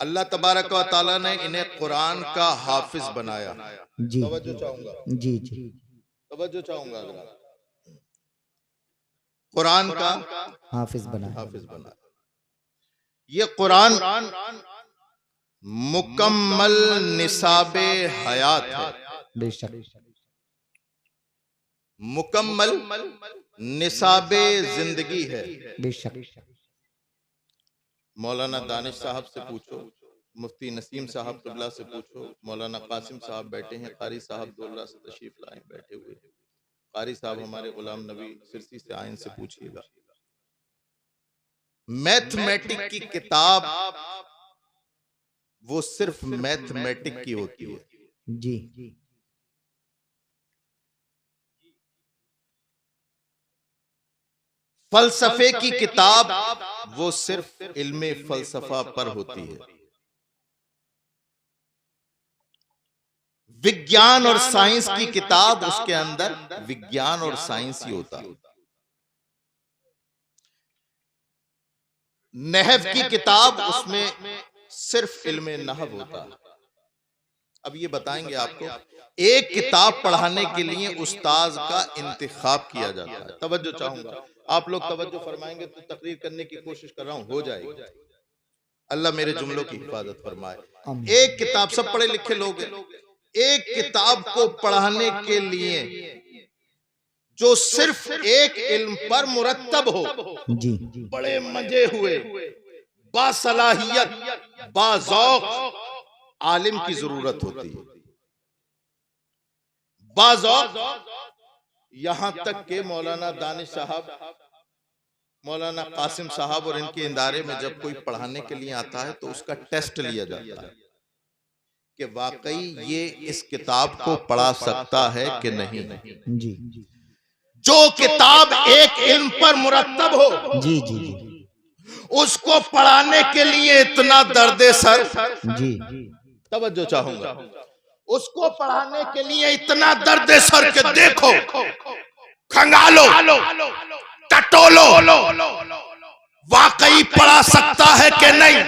अल्लाह तबारक व तआला ने इन्हें कुरान का हाफिज बनाया। जी तवज्जो चाहूंगा, जी जी तवज्जो चाहूंगा अगर कुरान का हाफिज बनाया। हाफिज बनाया। ये कुरान मुकम्मल निसाबे हयात है, बेशक मुकम्मल निसाबे जिंदगी है। बेशक मौलाना दानिश साहब से पूछो, मुफ्ती नसीम साहब क़िबला से पूछो, मौलाना कासिम साहब बैठे हैं, कारी साहब दोल्ला से तशरीफ लाए बैठे हुए हैं, कारी साहब हमारे गुलाम नबी सिरसी से आइन से पूछिएगा। मैथमेटिक की किताब वो सिर्फ मैथमेटिक की होती है। जी फलसफे की किताब वो सिर्फ इल्मे फलसफा पर होती है। विज्ञान और साइंस की किताब उसके अंदर विज्ञान और साइंस ही होता है। नहव की किताब उसमें सिर्फ इल्मे नहव होता है। अब ये बताएंगे आपको, एक किताब पढ़ाने के लिए उस्ताद का इंतखाब किया जाता है। तवज्जो चाहूंगा, आप लोग तवज्जो फरमाएंगे तो तकरीर करने की कोशिश कर रहा हूं, हो जाएगी। अल्लाह मेरे जुमलों की हिफाजत फरमाए। एक किताब, सब पढ़े लिखे लोग हैं, एक किताब को पढ़ाने के लिए जो सिर्फ एक इल्म पर मुरत्तब हो, जी बड़े मजे हुए, बासलाहियत, बाज़ौक़ आलिम की जरूरत होती है। बाज़ौक़ यहां तक के मौलाना दानिश साहब, मौलाना कासिम साहब और इनके इदारे में जब कोई पढ़ाने के लिए आता है तो उसका टेस्ट लिया जाता है कि वाकई ये इस किताब को पढ़ा सकता है कि नहीं। जी जो किताब एक इल्म पर मुरत्तब हो, जी जी जी उसको पढ़ाने के लिए इतना दर्दे सर, जी तवज्जो चाहूंगा, उसको पढ़ाने के लिए इतना दर्दे सर के देखो, खंगालो, टटोलो, वाकई पढ़ा सकता है कि नहीं।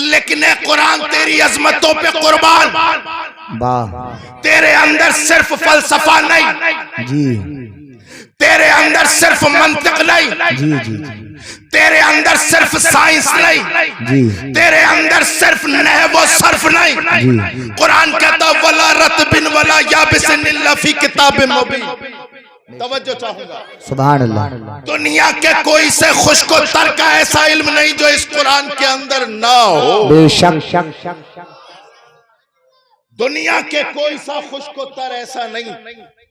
लेकिन कुरान तेरी अजमतों पे कुर्बान, वाह तेरे अंदर सिर्फ फलसफा नहीं, जी तेरे अंदर सिर्फ मंतिक नहीं, जी जी तेरे अंदर सिर्फ साइंस नहीं, जी तेरे अंदर सिर्फ नहव व सर्फ नहीं। कुरान कहता वला रतबिन वला याबिसिन इल्ला फी किताबिन मुबीन। तवज्जो चाहूंगा, सुभान अल्लाह। दुनिया के कोई से खुश्को तर का ऐसा इल्म नहीं जो इस कुरान के अंदर ना हो। बेशक दुनिया के कोई सा खुश्को तर ऐसा नहीं,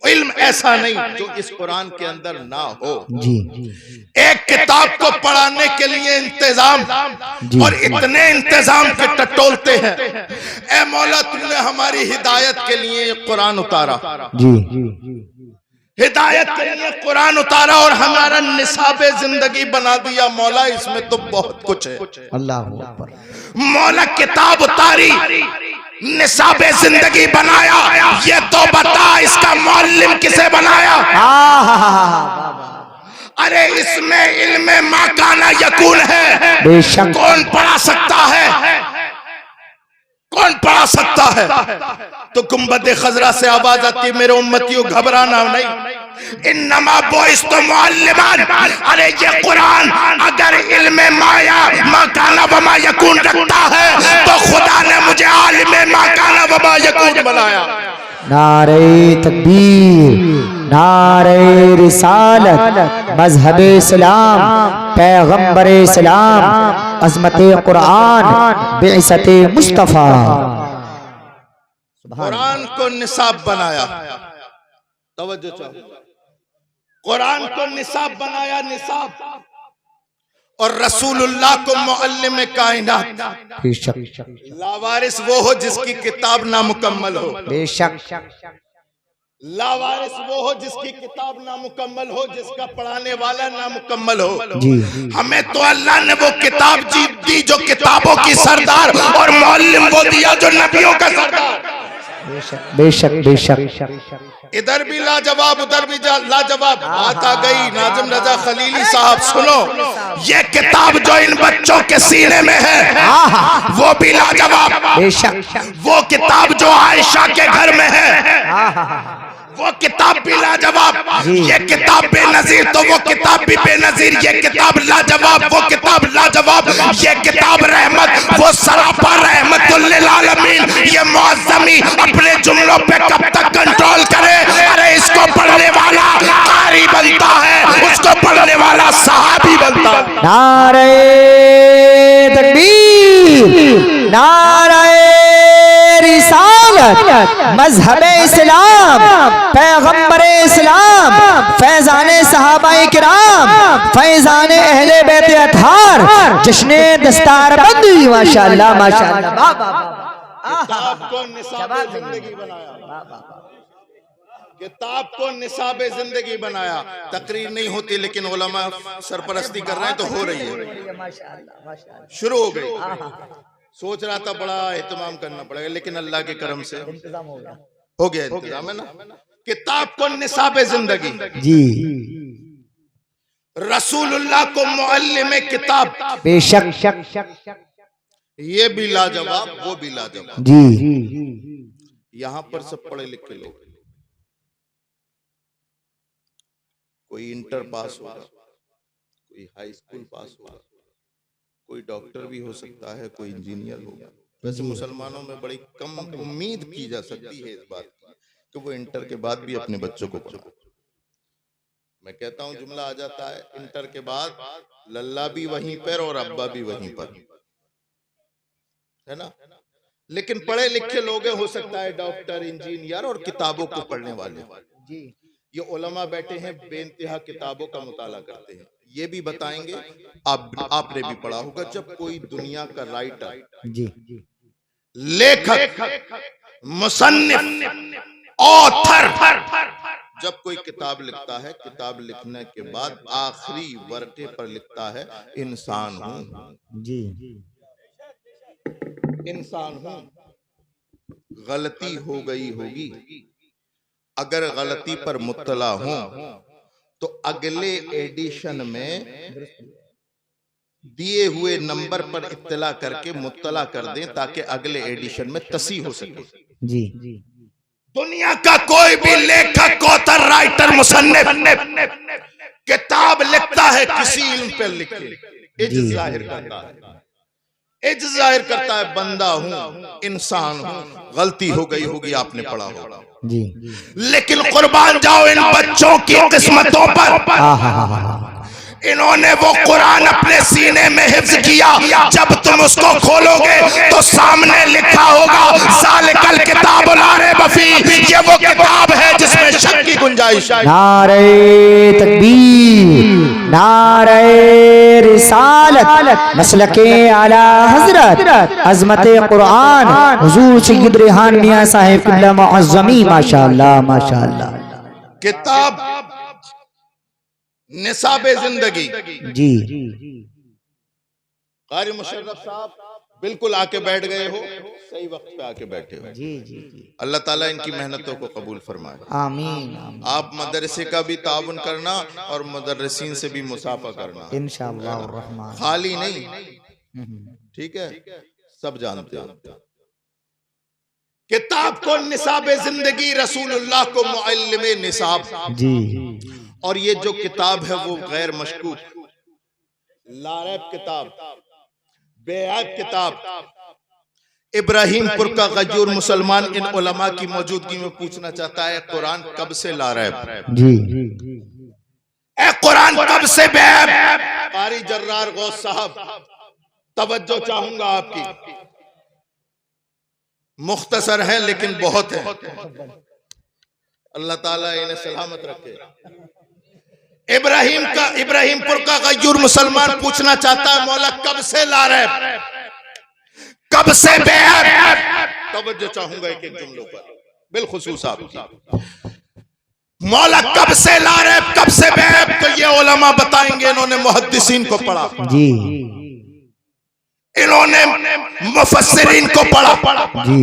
इल्म ऐसा नहीं जो इस कुरान के अंदर ना हो। जी एक किताब को पढ़ाने के लिए इंतजाम, और इतने इंतजाम के टटोलते हैं। ए मौला, तूने हमारी हिदायत के लिए कुरान उतारा, जी हिदायत के लिए कुरान उतारा और हमारा निसाबे जिंदगी बना दिया। मौला, इसमें तो बहुत कुछ है। अल्लाह अकबर। मौला, किताब उतारी, निसाबे जिंदगी बनाया, ये तो बता इसका मौलिम किसे बनाया। अरे इसमें इल्मे माकाना यकून है, बेशक कौन पढ़ा सकता है, कौन पढ़ा सकता है। तो गुंबद खजरा से आवाज आती है, मेरे उम्मतियों घबराना नहीं, इन्नमा बुइस्तु मुअल्लिमान। अरे ये कुरान अगर इल्मे माया माकाना व मा यकून रखता है तो खुदा ने मुझे आलिमे माकाना व मा यकून बनाया। नारे तकबीर, नारे रिसालत, मजहब इस्लाम, पैगंबर इस्लाम, अज़मत कुरान, बिअसत मुस्तफा। कुरान को निसाब बनाया, तवज्जो चाहो, कुरान को निसाब बनाया, निसाब, और रसूलुल्लाह को मुअल्लिम कायनात। बेशक लावारिस वो हो जिसकी किताब नामुकम्मल हो, बेशक लावारिस वो हो जिसकी किताब नामुकम्मल हो, जिसका पढ़ाने वाला नामुकम्मल हो। जी हमें तो अल्लाह ने वो किताब दी जो किताबों की सरदार, और मुअल्लिम वो दिया जो नबियों का सरदार। बेशक बेशक। इधर भी लाजवाब उधर भी लाजवाब। बात आ गई नाज़िम रजा खलीली साहब, सुनो ये किताब जो इन बच्चों के सीने में है वो भी लाजवाब। बेशक। वो किताब जो आयशा के घर में है वो किताब भी लाजवाब। ये किताब बेनजीर तो वो किताब भी बेनजीर। ये किताब लाजवाब वो किताब लाजवाब। ये किताब रहमत वो सरापा रहमतुल लिल आलमीन। ये मुअज़्ज़मी अपने जुमलों पे कब तक कंट्रोल करे? अरे इसको पढ़ने वाला कारी बनता है, उसको पढ़ने वाला सहाबी बनता है। नारे तकबीर, नारे रिसालत, मजहबे इस्लाम, पैगंबरे इस्लाम, फैजाने सहाबाए किराम, फैजाने अहले बैत अतहार, जश्ने दस्तारबंदी। माशाअल्लाह माशाअल्लाह। किताब को निसाबे जिंदगी बनाया, किताब को निसाबे जिंदगी बनाया। तकरीर नहीं होती लेकिन उलमा सरपरस्ती कर रहे हैं तो हो रही है, शुरू हो गई। सोच रहा था बड़ा एहतमाम करना पड़ेगा लेकिन अल्लाह के करम से इंतजाम हो गया इंतजाम है ना। किताब को निसाबे जिंदगी जी, रसूलुल्लाह को मुअल्लिम किताब। बेशक। ये भी लाजवाब वो भी लाजवाब जी। यहाँ पर सब पढ़े लिखे लोग, कोई इंटर पास होगा, कोई हाई स्कूल पास होगा, कोई डॉक्टर भी हो सकता है, कोई इंजीनियर होगा। वैसे मुसलमानों में बड़ी कम उम्मीद की जा सकती है इस बात की कि वो इंटर के बाद भी अपने बच्चों को पढ़ाए। मैं कहता हूँ जुमला आ जाता है इंटर के बाद लल्ला भी वहीं पर और अब्बा भी वहीं पर, है ना। लेकिन पढ़े लिखे लोग हो सकता है डॉक्टर इंजीनियर और किताबों को पढ़ने वाले। ये उलमा बैठे हैं बेइंतहा किताबों का मुताला करते हैं। ये भी बताएंगे, आपने भी पढ़ा होगा, जब कोई दुनिया का राइटर जी, लेखक, मुसन्निफ, ऑथर जब कोई किताब लिखता है, किताब लिखने के बाद आखिरी वर्के पर लिखता है इंसान हूं जी, इंसान हूं, गलती हो गई होगी। अगर गलती पर मुत्तला हूं तो अगले एडिशन में दिए हुए नंबर पर इत्तला करके मुत्तला कर दें ताकि अगले एडिशन में तसी हो सके। जी। दुनिया का कोई भी लेखक, ऑथर, राइटर, मुसन्निफ किताब लिखता है किसी इल्म पर लिखे, इज्ज़त जाहिर करता है, इज्ज़त जाहिर करता है बंदा हूं, इंसान हूं, गलती हो गई होगी, आपने पढ़ा होगा जी। लेकिन कुर्बान जाओ इन बच्चों की किस्मतों पर। इन्होंने वो कुरान अपने सीने में हिफ्ज किया, जब तुम उसको खोलोगे तो सामने लिखा होगा ज़ालिकल किताब ला रैब फीह। ये वो किताब है जिसमें शक की गुंजाइश है। नारे तकबीर, नारे रिसालत, मसलके आला हजरत, अज़मते कुरान, हुजूर सय्यद रेहान मियां साहिब क़िबला मुअज़्ज़मी। माशाअल्लाह माशाअल्लाह। किताब निसाबे जिंदगी जी। कारी मुशर्रफ साहब बिल्कुल आके बैठ गए हो, सही वक्त पे आके बैठे हो। जी जी। अल्लाह ताला इनकी मेहनतों को कबूल फरमाए। आमीन। आप मदरसे का भी ताउन करना और मुदर्रिसीन से भी मुसाफा करना इंशाअल्लाह रहमान। खाली नहीं, ठीक है, सब जानते हो। किताब को निसाबे जिंदगी, रसूलुल्लाह को मुअल्लिमे निसाब। जी। और ये जो किताब है वो गैर मशकूक, लारैब किताब, बेअब किताब। इब्राहिमपुर का गजूर मुसलमान इन उलमा की मौजूदगी में पूछना चाहता है कुरान कब से लारैब? जी। ए कुरान कब से बेअब? कारी जर्रार गौस साहब तवज्जो चाहूंगा आपकी, मुख्तसर है लेकिन बहुत है, अल्लाह ताला इन्हें सलामत रखे। इब्राहिमपुर का गजूर मुसलमान पूछना चाहता है मौला कब से लारैब, कब से बेअब? तवज्जो चाहूंगा एक एक जुमलों पर बिलखुसूस आपकी। मौला कब से लारैब, कब से बेअब? तो ये उलमा बताएंगे, इन्होंने मुहद्दिसीन को पढ़ा जी, इन्होंने मुफस्सिरीन को पढ़ा जी।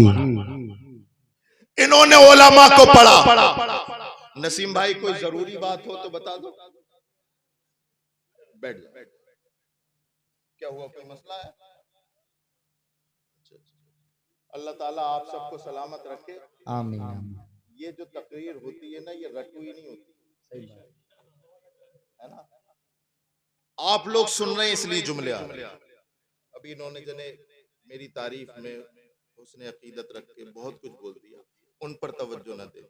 इन्होंने उलमा को पढ़ा। नसीम भाई कोई जरूरी बात हो तो बता दो, बैठ जाओ। क्या हुआ, कोई मसला है? अल्लाह ताला आप सबको सलामत रखे, आमीन। ये जो तकरीर होती है ना, ये रटुई नहीं होती, सही बात है ना। आप लोग सुन रहे हैं इसलिए जुमले आ रहे हैं। अभी इन्होंने जने मेरी तारीफ में उसने अकीदत रख के बहुत कुछ बोल दिया, उन पर तवज्जो न दे।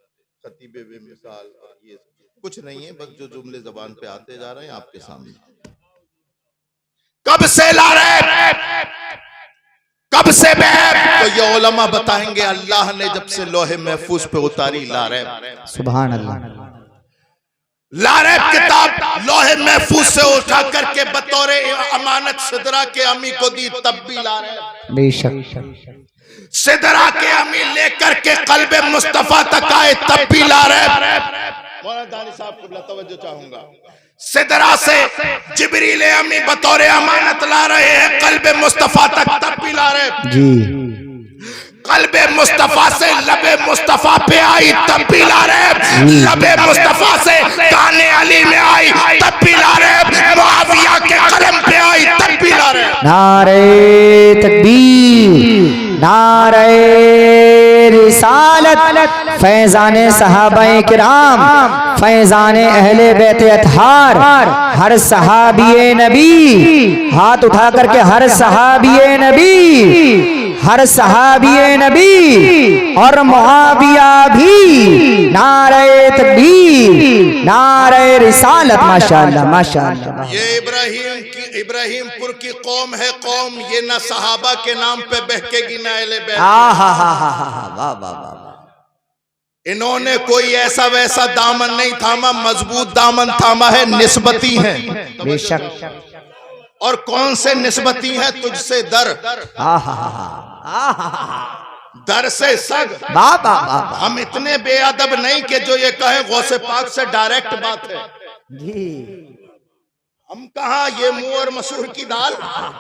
खतीबे बेमिसाल और ये कुछ नहीं है, बस जो जुमले जबान पे आते जा रहे हैं आपके सामने। कब से ला रहे, कब से बहर, तो ये उलमा बताएंगे अल्लाह ने जब से लोहे महफूज पे उतारी ला रहे, सुभान अल्लाह। लारे किताब लोहे महफूज से उठा करके बतौरे अमानत सिदरा के अमी को दी, तब भी ला रहे। बेशक सिदरा के अमी लेकर के कल्बे मुस्तफा तक आए, तब भी ला रहे। मौलाना दानी साहब को तवज्जो चाहूंगा, सिदरा से जिब्रील अमी बतौरे अमानत ला रहे हैं कल्बे मुस्तफा तक, तब भी ला रहे जी। कल्बे मुस्तफा से लबे मुस्तफा पे आई, तब भी ला रहे। लबे मुस्तफा से काने अली में आई, तब भी ला रहे। मुआविया के कलम पे आई, तब भी ला रहे। नारे तकबीर, नारे रिसालत, फैजाने सहाबाए किराम, फैजाने अहले बैत अतहार, हर सहाबिये नबी, हाथ उठा करके हर सहाबिये नबी, हर सहाबिये नबी और मुआविया भी। नारे तकबीर, नारे रिसालत। माशाअल्लाह माशाअल्लाह। ये इब्राहिमपुर की कौम है, कौम ये ना सहाबा के नाम पे बहकेगी ना अहले बैत। वाह वाह वाह। इन्होंने कोई ऐसा वैसा दामन नहीं थामा, मजबूत दामन थामा है, निस्बती है। बेशक। और कौन से निस्बती है, तुझसे दर, दर से सग। बाबा हम इतने बेअदब नहीं कि जो ये कहे गौसे पाक से डायरेक्ट बात है। हम कहा ये मुंह और मसूर की दाल,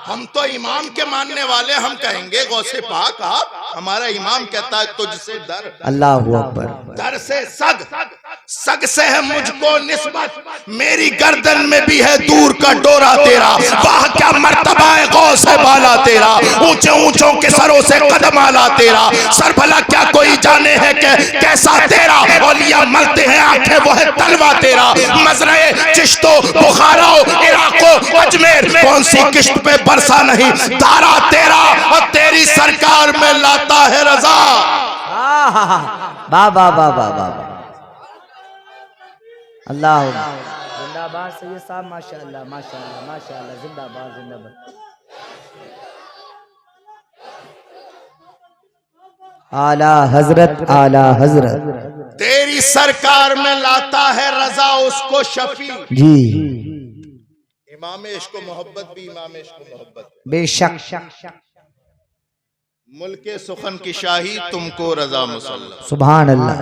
हम तो इमाम के मानने वाले, हम कहेंगे गौसे पाक आप, हमारा इमाम कहता है तुझसे दर, अल्लाहु अकबर। दर से सग, सग से है मुझको निस्बत, मेरी गर्दन में भी है दूर का डोरा तेरा। वाह क्या मर्तबा है गौसे बाला तेरा, ऊंचे ऊंचों के सरों से कदम आला तेरा। सर भला क्या कोई जाने है कि कैसा तेरा, औलिया मलते हैं आंखें वो है तलवा तेरा। मजरे चिश्तो बुखारा इराको अजमेर, कौन सी किश्त पे बरसा नहीं तारा तेरा, और तेरी सरकार में लाता है रजा। बाबा बाबा बाबा। अल्लाह जिंदाबाद सैयद साहब, माशाअल्लाह माशाअल्लाह माशाअल्लाह, जिंदाबाद जिंदाबाद। आला हजरत, आला हजरत। तेरी सरकार में लाता है रजा उसको शफी। जी। इमाम इश्क मोहब्बत भी इमाम इश्क मोहब्बत। बेशक। मुल्के सुखन की शाही तुमको रजा मुसल्लम। सुभान अल्लाह।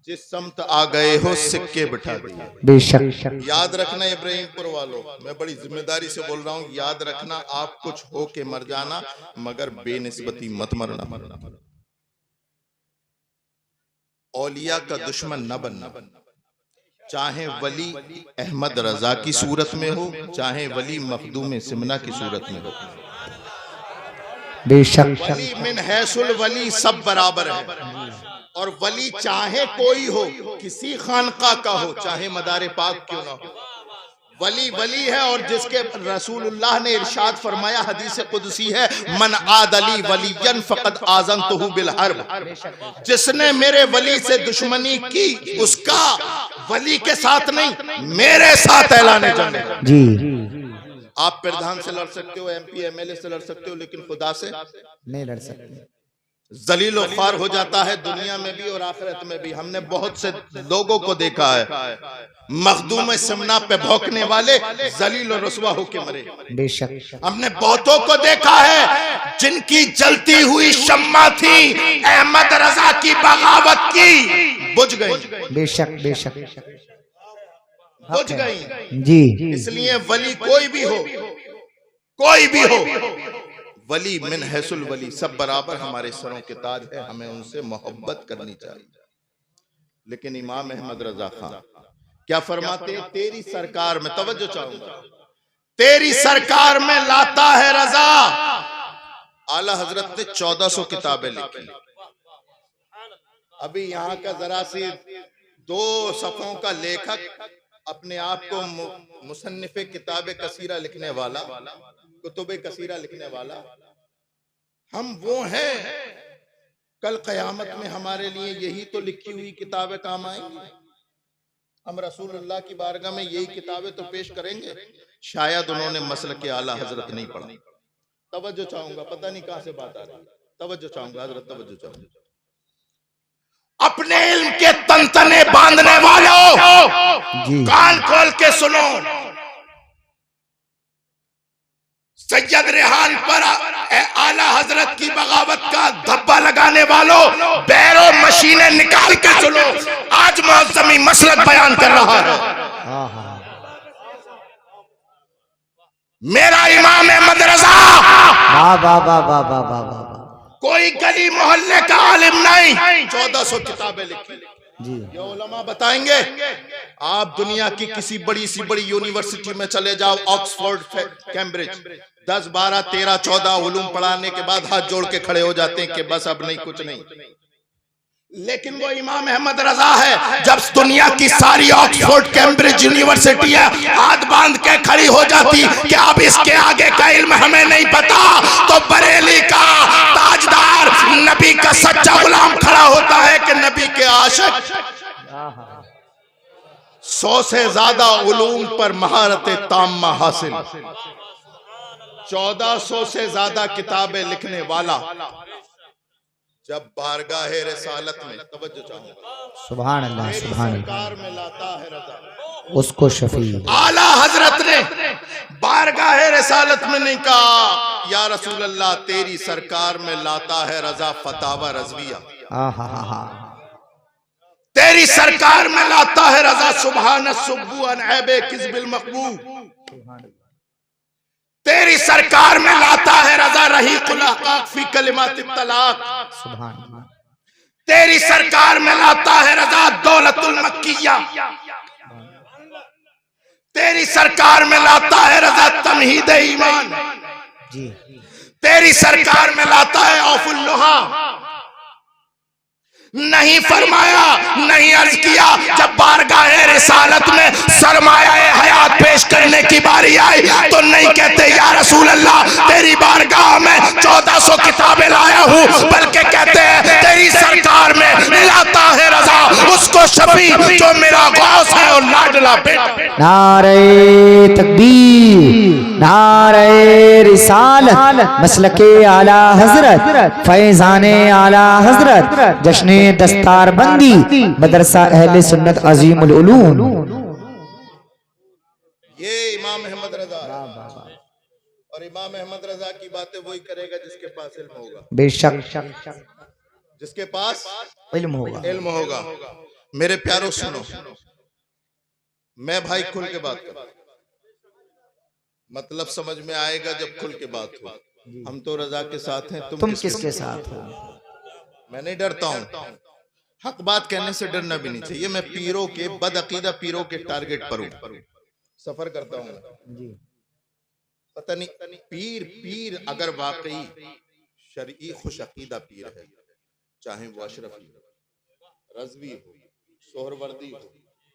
जिस समत आ गए हो सिक्के बिठा दिए। बेशक। याद रखना इब्राहिमपुर वालों, मैं बड़ी जिम्मेदारी से बोल रहा हूँ, याद रखना आप कुछ हो के मर जाना, मगर बेनिस्बती मत मरना। औलिया का दुश्मन न बनना, चाहे वली अहमद रजा की सूरत में हो, चाहे वली मखदूम सिमना की सूरत में हो। बेशक। वली मिन हैसुल वली सब बराबर है, और वली चाहे कोई हो, किसी खानका का हो, चाहे मदारे पाक क्यों ना हो, वली वली है। और जिसके रसूलुल्लाह ने इरशाद फरमाया, हदीस कुदसी है, मन आदली वलियन फकद आज़नतहु बिल हर्ब, जिसने मेरे वली से दुश्मनी की उसका वली के साथ नहीं मेरे साथ ऐलान जंग। जी। आप प्रधान से लड़ सकते हो, एमपी एमएलए से लड़ सकते हो, लेकिन खुदा से नहीं लड़ सकते। जलील और ख्वार हो जाता है दुनिया में भी और आखिरत में भी। हमने बहुत से लोगों को देखा है मखदूम सिमना पे भौंकने वाले जलील और रसवा होके मरे। बेशक। हमने बहुतों को देखा है जिनकी जलती हुई शम्मा थी अहमद रजा की बगावत की, बुझ गई। बेशक बेशक बुझ गई। जी। इसलिए वली कोई भी हो, कोई भी हो, वली मिन हैसुल वली, सब बराबर हमारे सरों के ताज है, हमें उनसे मोहब्बत करनी चाहिए। लेकिन इमाम अहमद रजा खान क्या फरमाते हैं? तेरी सरकार में, तवज्जो चाहूंगा, तेरी सरकार में लाता है रजा। आला हजरत ने 1400 किताबें लिखी। अभी यहाँ का जरा सी 2 सफ़ों का लेखक, अपने आप को मुसन्निफ़े किताबे कसीरा लिखने वाला, कुतुबे कसीरा लिखने वाला, हम वो हैं। कल क़यामत में हमारे लिए यही तो लिखी हुई किताबें काम आएंगी। हम रसूलुल्लाह की बारगाह में यही किताबें तो पेश करेंगे। शायद उन्होंने मसलक आला हजरत नहीं पढ़ा। तवज्जो चाहूंगा, पता नहीं कहां से बात आ रही है, तवज्जो चाहूंगा हजरत, तवज्जो चाहूंगा। अपने इल्म के तंतने बांधने वालों, कान खोल के सुनो। सैयद रेहान पर आला हजरत की बगावत का धब्बा लगाने वालों, बैरो मशीनें निकाल के सुनो। आज मुअज़्ज़मी मसलक बयान कर रहा है। मेरा इमाम अहमद रजा, कोई गली मोहल्ले का आलिम नहीं, 1400 किताबें लिखी। ये उलमा बताएंगे। आप दुनिया की किसी बड़ी सी बड़ी यूनिवर्सिटी में चले जाओ, ऑक्सफोर्ड, कैम्ब्रिज, 10, 12, 13, 14 उलूम पढ़ाने के बाद हाथ जोड़ के खड़े हो जाते हैं कि बस अब नहीं, कुछ नहीं। लेकिन वो इमाम अहमद रजा है, जब दुनिया की सारी ऑक्सफोर्ड कैम्ब्रिज यूनिवर्सिटी हाथ बांध के खड़ी हो जाती कि अब इसके आगे का इल्म हमें नहीं पता, तो बरेली का ताजदार, नबी का सच्चा गुलाम खड़ा होता है कि नबी के आशिक 100 से ज्यादा उलूम पर महारत ताम्मा हासिल, 1400 से ज्यादा किताबें लिखने वाला, जब बारगाह रिसालत में, तवज्जो चाहूंगा, सुभान अल्लाह, सुभान सरकार में लाता है रजा, उसको शफी। आला हजरत ने बारगाह रिसालत में नहीं कहा या रसूल अल्लाह तेरी सरकार में लाता है रजा फतावा रजविया, तेरी सरकार में लाता है रजा सुभान सुब्बू अन ऐबे किस्बिल मकबू, तेरी सरकार में लाता है रजा रही खुलाकाक फी कलिमात तलाक, तेरी सरकार में लाता है रजा दौलतुल मक्किया, तेरी सरकार में लाता है रजा तमहीद ईमान, तेरी सरकार में लाता है औफुल लोहा। नहीं फरमाया, नहीं अर्ज किया, जब बारगाह रिसालत में सरमाया हयात पेश करने की बारी आई तो नहीं कहते या रसूल अल्लाह तेरी बारगाह में 1400 किताबें लाया हूँ, बल्कि कहते हैं तेरी सरकार में लाता है रजा उसको शफी जो मेरा गौस है और लाडला बेटा। नारे तकबीर, नारे रिसालत, मसलके आला हजरत, फैजाने आला हजरत, जश्ने दस्तार बंदी, मदरसा अहले सुन्नत अजीमुल उलूम। ये इमाम अहमद रजा, और इमाम अहमद रजा की बातें वही करेगा जिसके पास इल्म होगा, बेशक जिसके पास इल्म होगा, इल्म होगा। मेरे प्यारों सुनो, मैं भाई खुल के बात कर, मतलब समझ में आएगा जब खुल के बात हो। हम तो रजा के साथ हैं, तुम किसके साथ हो? मैं नहीं डरता हूं, हक बात कहने से डरना भी नहीं चाहिए। मैं पीरों के, बदअकीदा पीरों के टारगेट पर हूं, सफर करता हूं। पता नहीं पीर अगर वाकई शरई खुश अकीदा पीर है, चाहे वो अशरफी हो, रज़वी हो, सोहरवर्दी हो,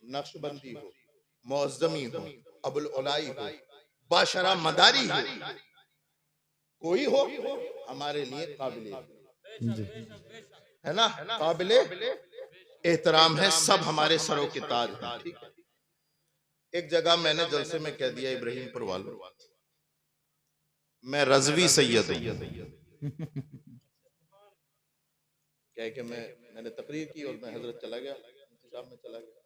नक्शबंदी हो, मुअज़्ज़मी हो, अबुल उलाई हो, बाशरा मदारी हो, कोई हो, हमारे लिए काबिल है ना, काबिले एहतराम है, सब हमारे सरों के ताज हैं। ठीक है, एक जगह मैंने जलसे में कह दिया इब्राहिमपुर वालों, मैं रज़वी सैयद हूं, कह के मैंने तकरीर की और मैं हजरत चला गया, इंतजाम में चला गया,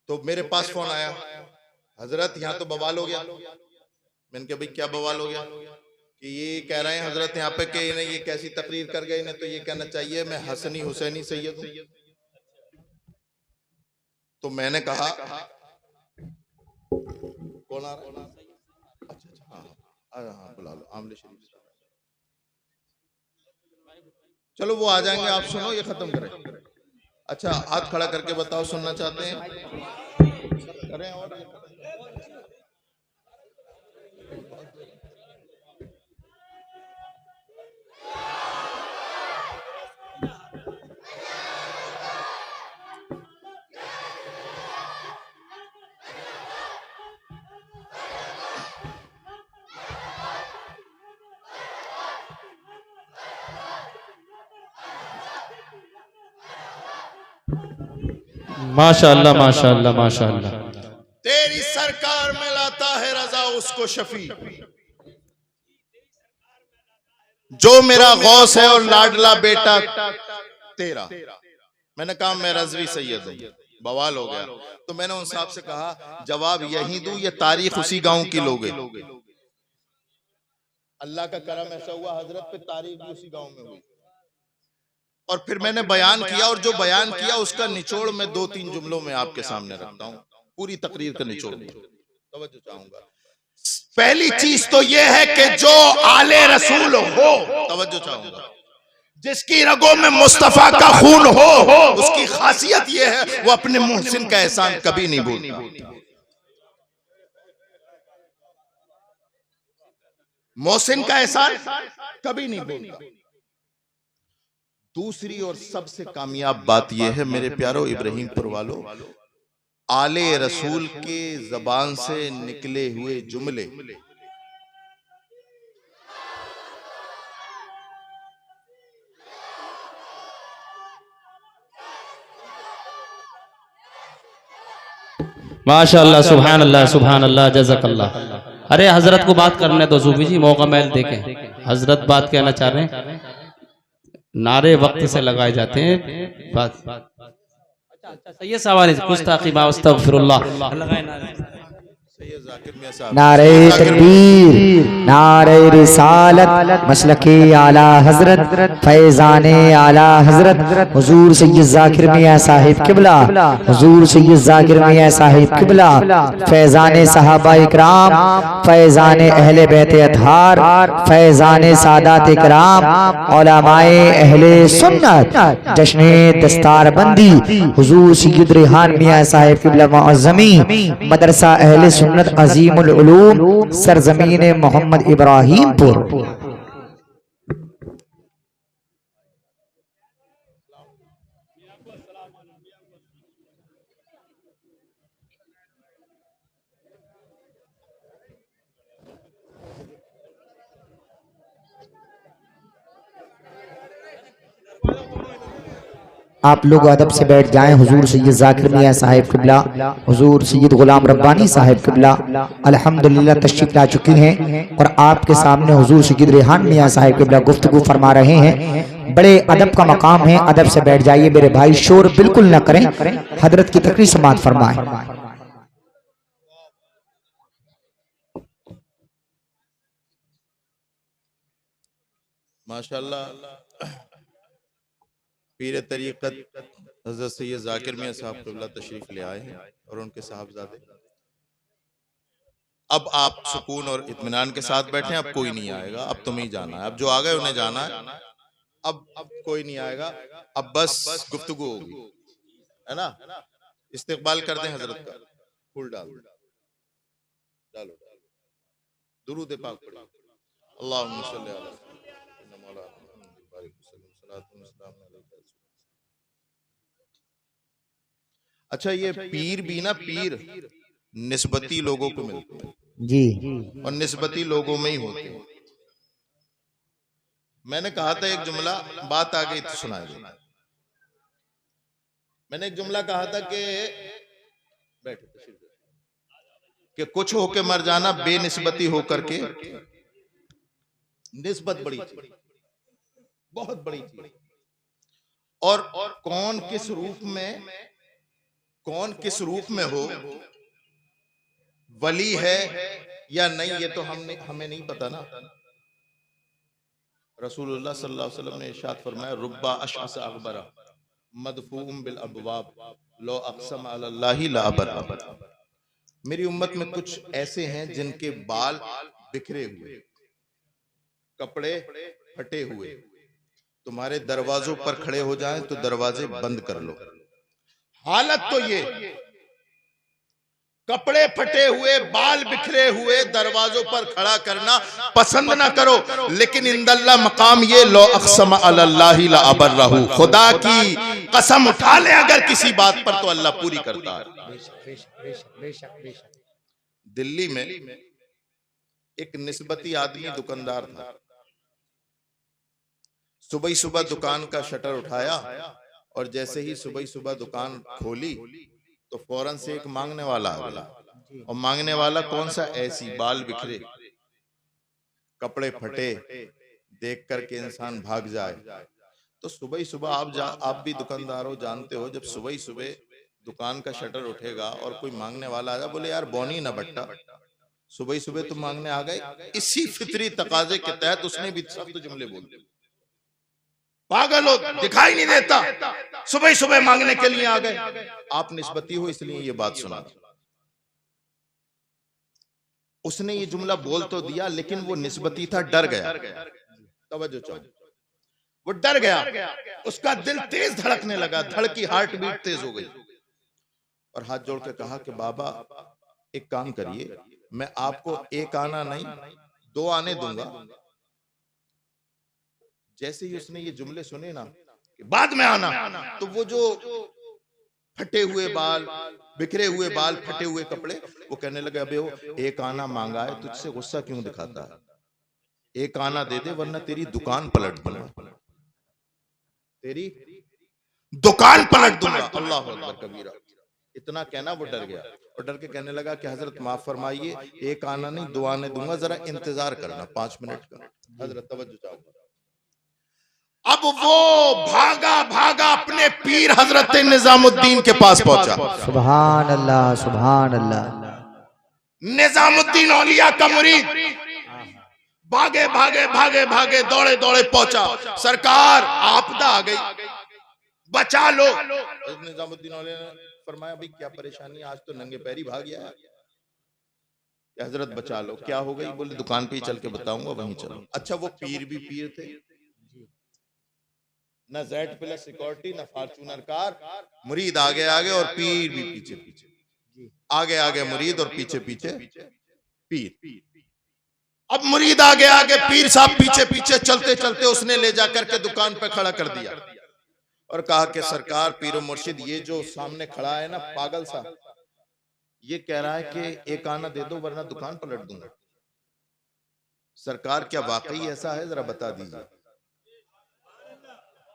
तो मेरे पास फोन आया, हजरत यहाँ तो बवाल हो गया। मैंने कहा भाई क्या बवाल हो गया? कि ये कह रहे हैं हजरत यहाँ पे कि ये कैसी तकरीर कर गए, इन्हें तो ये कहना चाहिए मैं हसनी हुसैनी सैयद हूं। तो मैंने कहा कौन आ रहा है? अच्छा हाँ बुला लो, आमले शरीफ। चलो वो आ जाएंगे, आप सुनो, ये खत्म करें। अच्छा, हाथ खड़ा करके बताओ, सुनना चाहते हैं? करें और माशाअल्लाह माशाअल्लाह माशाअल्लाह। तेरी सरकार में लाता है रजा उसको शफी, जो मेरा गौस है और लाडला बेटा तेरा। मैंने कहा मैं रजवी सैयद हूं, बवाल हो गया। तो मैंने उन साहब से कहा जवाब यही दूं, ये तारीख उसी गांव की लोगे। अल्लाह का करम ऐसा हुआ, हजरत पे तारीख भी उसी गांव में हुई। और फिर मैंने बयान किया, और जो बयान किया उसका निचोड़ मैं 2-3 जुमलों में आपके सामने रखता हूं, पूरी तकरीर का निचोड़ तवज्जो चाहूंगा। पहली चीज तो यह है कि जो आले रसूल हो, तवज्जो चाहूंगा, जिसकी रगों में मुस्तफा का खून हो, उसकी खासियत यह है वो अपने मोहसिन का एहसान कभी नहीं भूलता। मोहसिन का एहसान कभी नहीं भूलता। दूसरी और सबसे कामयाब बात यह है मेरे प्यारो इब्राहिमपुर वालों, आले रसूल के जबान से निकले हुए जुमले माशाअल्लाह सुभान अल्लाह सुभान अल्लाह जज़ाकल्लाह। अरे हजरत को बात करने दो सूफी जी, मौका मैल देखें। हजरत बात कहना चाह रहे हैं, नारे वक्त से लगाए जाते हैं। बात अच्छा सही सवाल है, कुछ ताक़ीबा अस्तगफिरुल्लाह लगाए नारे। नारे तकबीर, नारे रिसालत, मसलके आला हजरत, फैजाने आला हजरत, हुजूर सैयद जाकिर मियां साहिब किबला, हुजूर सैयद जाकिर मियां साहिब किबला, फैजाने सहाबा इकराम, फैजाने अहले बैते अतहार, फैजाने सादात इकराम, उलमाए अहले सुन्नत, जश्ने दस्तारबंदी, हुजूर सैयद रेहान मियां साहिब किबला मुअज़्ज़मी, मदरसा अहले सुन्नत अजीमुल उलूम, सरजमीन मोहम्मद इब्राहिमपुर। आप लोग अदब से बैठ जाएं। हुजूर सैयद जाकिर मियां साहिब किबला, हुजूर सैयद गुलाम रब्बानी साहिब किबला अल्हम्दुलिल्लाह तशरीफ ला चुकी हैं और आपके सामने हुजूर सैयद रेहान मियां साहिब किबला गुफ्तगू फरमा रहे हैं। बड़े अदब का मकाम है, अदब से बैठ जाइए मेरे भाई, शोर बिल्कुल न करें, हजरत की तकरीर समाअत फरमाएं। माशाअल्लाह पीर तरीक़त हज़रत सैयद जाकिर मियां साहब क़िबला तशरीफ ले आए हैं और उनके साहबजादे। अब आप सुकून और इत्मीनान के साथ बैठे, अब कोई नहीं आएगा, अब तुम्हें ही जाना है, अब जो आ गए उन्हें जाना है, अब कोई नहीं आएगा, अब बस गुफ्तगू होगी, है ना? इस्तिक़बाल कर दें हजरत का, फूल डालो, दुरूद पाक पढ़िए, अल्लाहुम्मा सल्ली अला सय्यिदिना मौलाना मुहम्मद बारिक वसल्लम सलातु वस्सलाम अलैका। अच्छा, ये पीर भी ना, पीर निस्बती लोगों को मिलते हैं जी, और निस्बती लोगों में ही होते हैं। मैंने कहा था एक जुमला, बात आ गई तो सुनाइए। मैंने एक जुमला कहा था कि कुछ होके मर जाना बेनिस्बती होकर के, निस्बत बड़ी चीज, बहुत बड़ी चीज। और कौन किस रूप में हो, वली है या नहीं, ये तो हमें नहीं पता ना। रसूलुल्लाह सल्लल्लाहु अलैहि वसल्लम ने इरशाद फरमाया, रुब्बा अशअस अगबरा मदफूम बिल अबवाब लो अक़सम अलल्लाहि ला अबर। मेरी उम्मत में कुछ ऐसे हैं जिनके बाल बिखरे हुए, कपड़े फटे हुए, तुम्हारे दरवाजों पर खड़े हो जाएं तो दरवाजे बंद कर लो। हालत तो ये, कपड़े फटे हुए, बाल बिखरे हुए दरवाजों पर खड़ा करना पसंद ना करो, लेकिन इंदल्ला मकाम ये लो अक़सम अलल्लाहि ला अबर्रहु, खुदा की कसम उठा ले अगर किसी बात पर तो अल्लाह पूरी करता है। दिल्ली में एक निस्बती आदमी दुकानदार था। सुबह सुबह दुकान का शटर उठाया और जैसे ही सुबह दुकान खोली तो फौरन से एक मांगने वाला आ गया। और मांगने वाला कौन सा? ऐसी बाल बिखरे, कपड़े फटे, देख करके इंसान भाग जाए। तो सुबह आप भी दुकानदार हो, जानते हो, जब सुबह दुकान का शटर उठेगा और कोई मांगने वाला आ जाए, बोले यार बोनी ना बट्टा, सुबह तुम मांगने आ गए। इसी फितरी तकाजे के तहत उसने भी सख्त जुमले बोल दिए। पागल हो, दिखाई नहीं देता, सुबह मांगने के लिए आ गए। आप निस्बती हो इसलिए ये बात सुना। उसने ये जुमला बोल तो दिया, लेकिन वो निस्बती था, डर गया। तवज्जो चाहो, वो डर गया, उसका दिल तेज धड़कने लगा, धड़ की हार्ट बीट तेज हो गई और हाथ जोड़ के कहा कि बाबा एक काम करिए, मैं आपको एक आना नहीं 2 आने दूंगा। जैसे ही उसने ये जुमले सुने ना कि बाद में आना, तो वो जो फटे हुए बाल, बिखरे हुए बाल, फटे हुए कपड़े, वो कहने लगे अबे वो एक आना मांगा है, तुझसे गुस्सा क्यों दिखाता है? एक आना दे दे वरना तेरी दुकान पलट दूंगा, तेरी दुकान पलट दूंगा। अल्लाह अकबर कबीरा। इतना कहना वो डर गया और डर के कहने लगा कि हजरत माफ फरमाइए, एक आना नहीं 2 आने दूंगा, जरा इंतजार करना 5 मिनट का। हजरत तवज्जो चाहो। अब वो भागा अपने पीर हजरत निजामुद्दीन के पास पहुंचा। सुभान अल्लाह, सुभान अल्लाह। निजामुद्दीन औलिया का मुरीद भागे दौड़े पहुंचा। सरकार आपदा आ गई, बचा लो। निजामुद्दीन औलिया ने फरमाया भाई क्या परेशानी, आज तो नंगे पैरी भाग गया। हजरत बचा लो, क्या हो गई? बोले दुकान पे ही चल के बताऊंगा, वहीं चलो। अच्छा वो पीर भी पीर थे, न Z+ सिक्योरिटी, न फॉर्च्यूनर कार। मुरीद आगे और पीर भी पीछे, आगे मुरीद और पीछे पीर। अब मुरीद आगे, पीर साहब पीछे चलते उसने ले जाकर के दुकान पे खड़ा कर दिया और कहा कि सरकार पीरो मुर्शिद, ये जो सामने खड़ा है ना पागल सा, ये कह रहा है कि एक आना दे दो वरना दुकान पलट दूंगा। सरकार क्या वाकई ऐसा है? जरा बता दीजिए।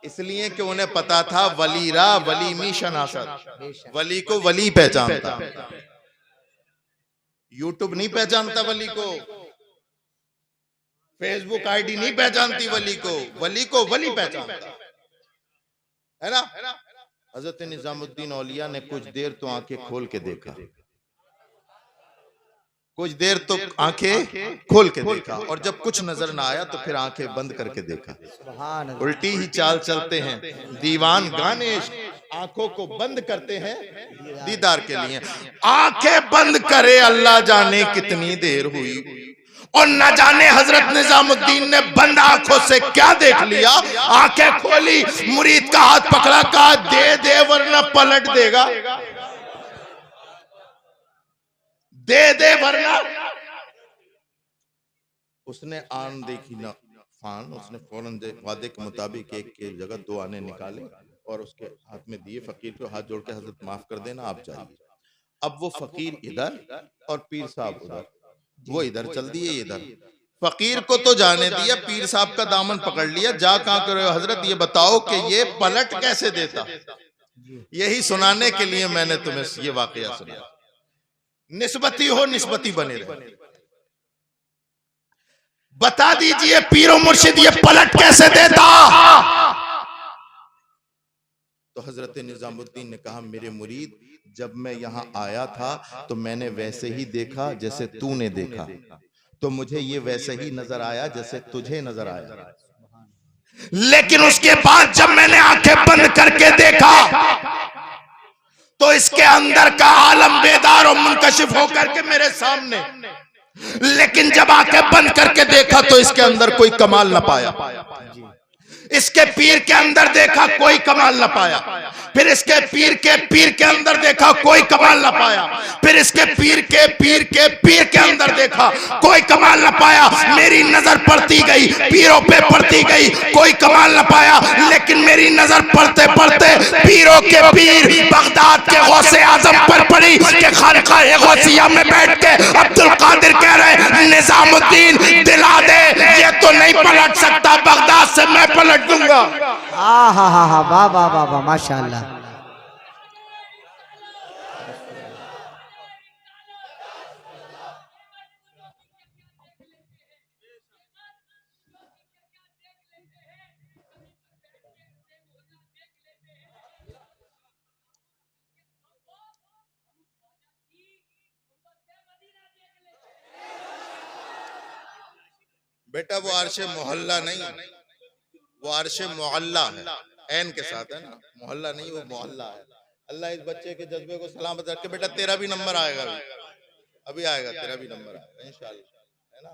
इसलिए कि उन्हें पता था वली मी शनासत, वली को वली पहचानता, यूट्यूब नहीं पहचानता वली को, फेसबुक आईडी नहीं पहचानती वली को वली पहचानता है ना। हजरत निजामुद्दीन औलिया ने कुछ देर तो आंखें खोल के देखा, और जब कुछ नजर ना आया तो फिर आंखें बंद करके देखा। उल्टी ही चाल चलते हैं दीवान गाने, आंखों को बंद करते हैं दीदार के लिए। आंखें बंद करे अल्लाह जाने कितनी देर हुई, और न जाने हजरत निजामुद्दीन ने बंद आंखों से क्या देख लिया। आंखें खोली, मुरीद का हाथ पकड़ा, कहा दे वरना पलट देगा, दे वरना। उसने आन देखी ना फान, उसने फौरन वादे के मुताबिक एक के जगह 2 आने निकाले और उसके हाथ में दिए। फकीर को हाथ जोड़ के हजरत माफ कर देना, आप जाइए। अब वो फकीर इधर और पीर साहब उधर, वो इधर चल दिए इधर। फकीर को तो जाने दिया, पीर साहब का दामन पकड़ लिया। जा कहां कर रहे हो हजरत, ये बताओ कि ये पलट कैसे देता। यही सुनाने के लिए मैंने तुम्हें ये वाकया सुनाया। निस्बती हो, निस्बती बने रहे। बता दीजिए पीरो मुर्शिद ये पलट कैसे देता। तो हजरत निजामुद्दीन ने कहा मेरे मुरीद, जब मैं यहाँ आया था तो मैंने वैसे ही देखा जैसे तूने देखा, तो मुझे ये वैसे ही नजर आया जैसे तुझे नजर आया। लेकिन उसके बाद जब मैंने आंखें बंद करके देखा तो इसके अंदर का आलम बेदार और मुनकशिफ होकर के मेरे सामने, लेकिन जब आंखें बंद करके देखा तो इसके अंदर कोई कमाल ना पाया। इसके पीर के अंदर देखा, कोई कमाल न पाया। फिर इसके पीर के अंदर देखा, कोई कमाल न पाया। फिर इसके पीर के अंदर देखा, कोई कमाल न पाया। मेरी नजर पड़ती गई, पीरों पे पड़ती गई, कोई कमाल न पाया। लेकिन मेरी नजर पड़ते पड़ते पीरों के पीर बगदाद के गौसे आजम पर पड़ी कि खानकाह गौसिया में बैठ के अब्दुल कादिर कह रहे, निजामुद्दीन दिला दे, ये तो नहीं पलट सकता, बगदाद से मैं पलट दूंगा। हा वाह वाह वाह वाह, माशाअल्लाह। बेटा वो अर्शे मोहल्ला नहीं, वो अर्शे मोहल्ला है, ऐन के साथ है ना, मोहल्ला नहीं, वो मोहल्ला है। अल्लाह इस बच्चे के जज्बे को सलामत रखे। बेटा तेरा भी नंबर आएगा, अभी आएगा, तेरा भी नंबर आएगा इंशाअल्लाह, है ना।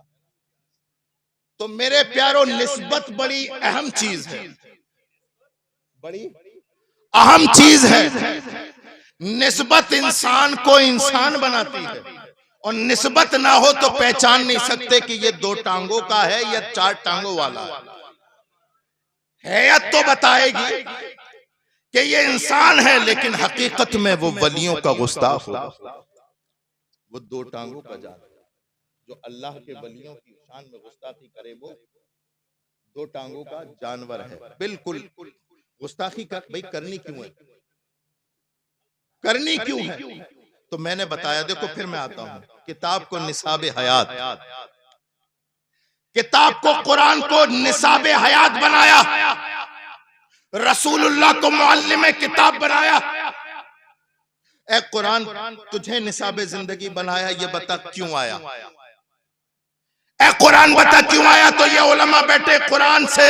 तो मेरे प्यारों, निस्बत बड़ी अहम चीज है, बड़ी अहम चीज है। निस्बत इंसान को इंसान बनाती है, और निस्बत ना हो तो पहचान नहीं सकते कि ये 2 टांगों का है या 4 टांगों वाला है। हैयत तो बताएगी कि ये इंसान है, लेकिन हकीकत में वो वलियों का गुस्ताख होगा। वो 2 टांगों का जानवर, जो अल्लाह के वलियों की शान में गुस्ताखी करे, वो 2 टांगों का जानवर है। बिल्कुल गुस्ताखी भाई करनी क्यों है, करनी क्यों है? तो मैंने बताया, देखो फिर मैं आता हूं, किताब को निसाबे हयात, किताब को, कुरान को निसाबे हयात बनाया, रसूलुल्लाह को मुअल्लिम किताब बनाया। ए कुरान, तुझे निसाबे जिंदगी बनाया, ये बता क्यों आया? ए कुरान बता क्यों आया? तो ये उलमा बैठे, कुरान से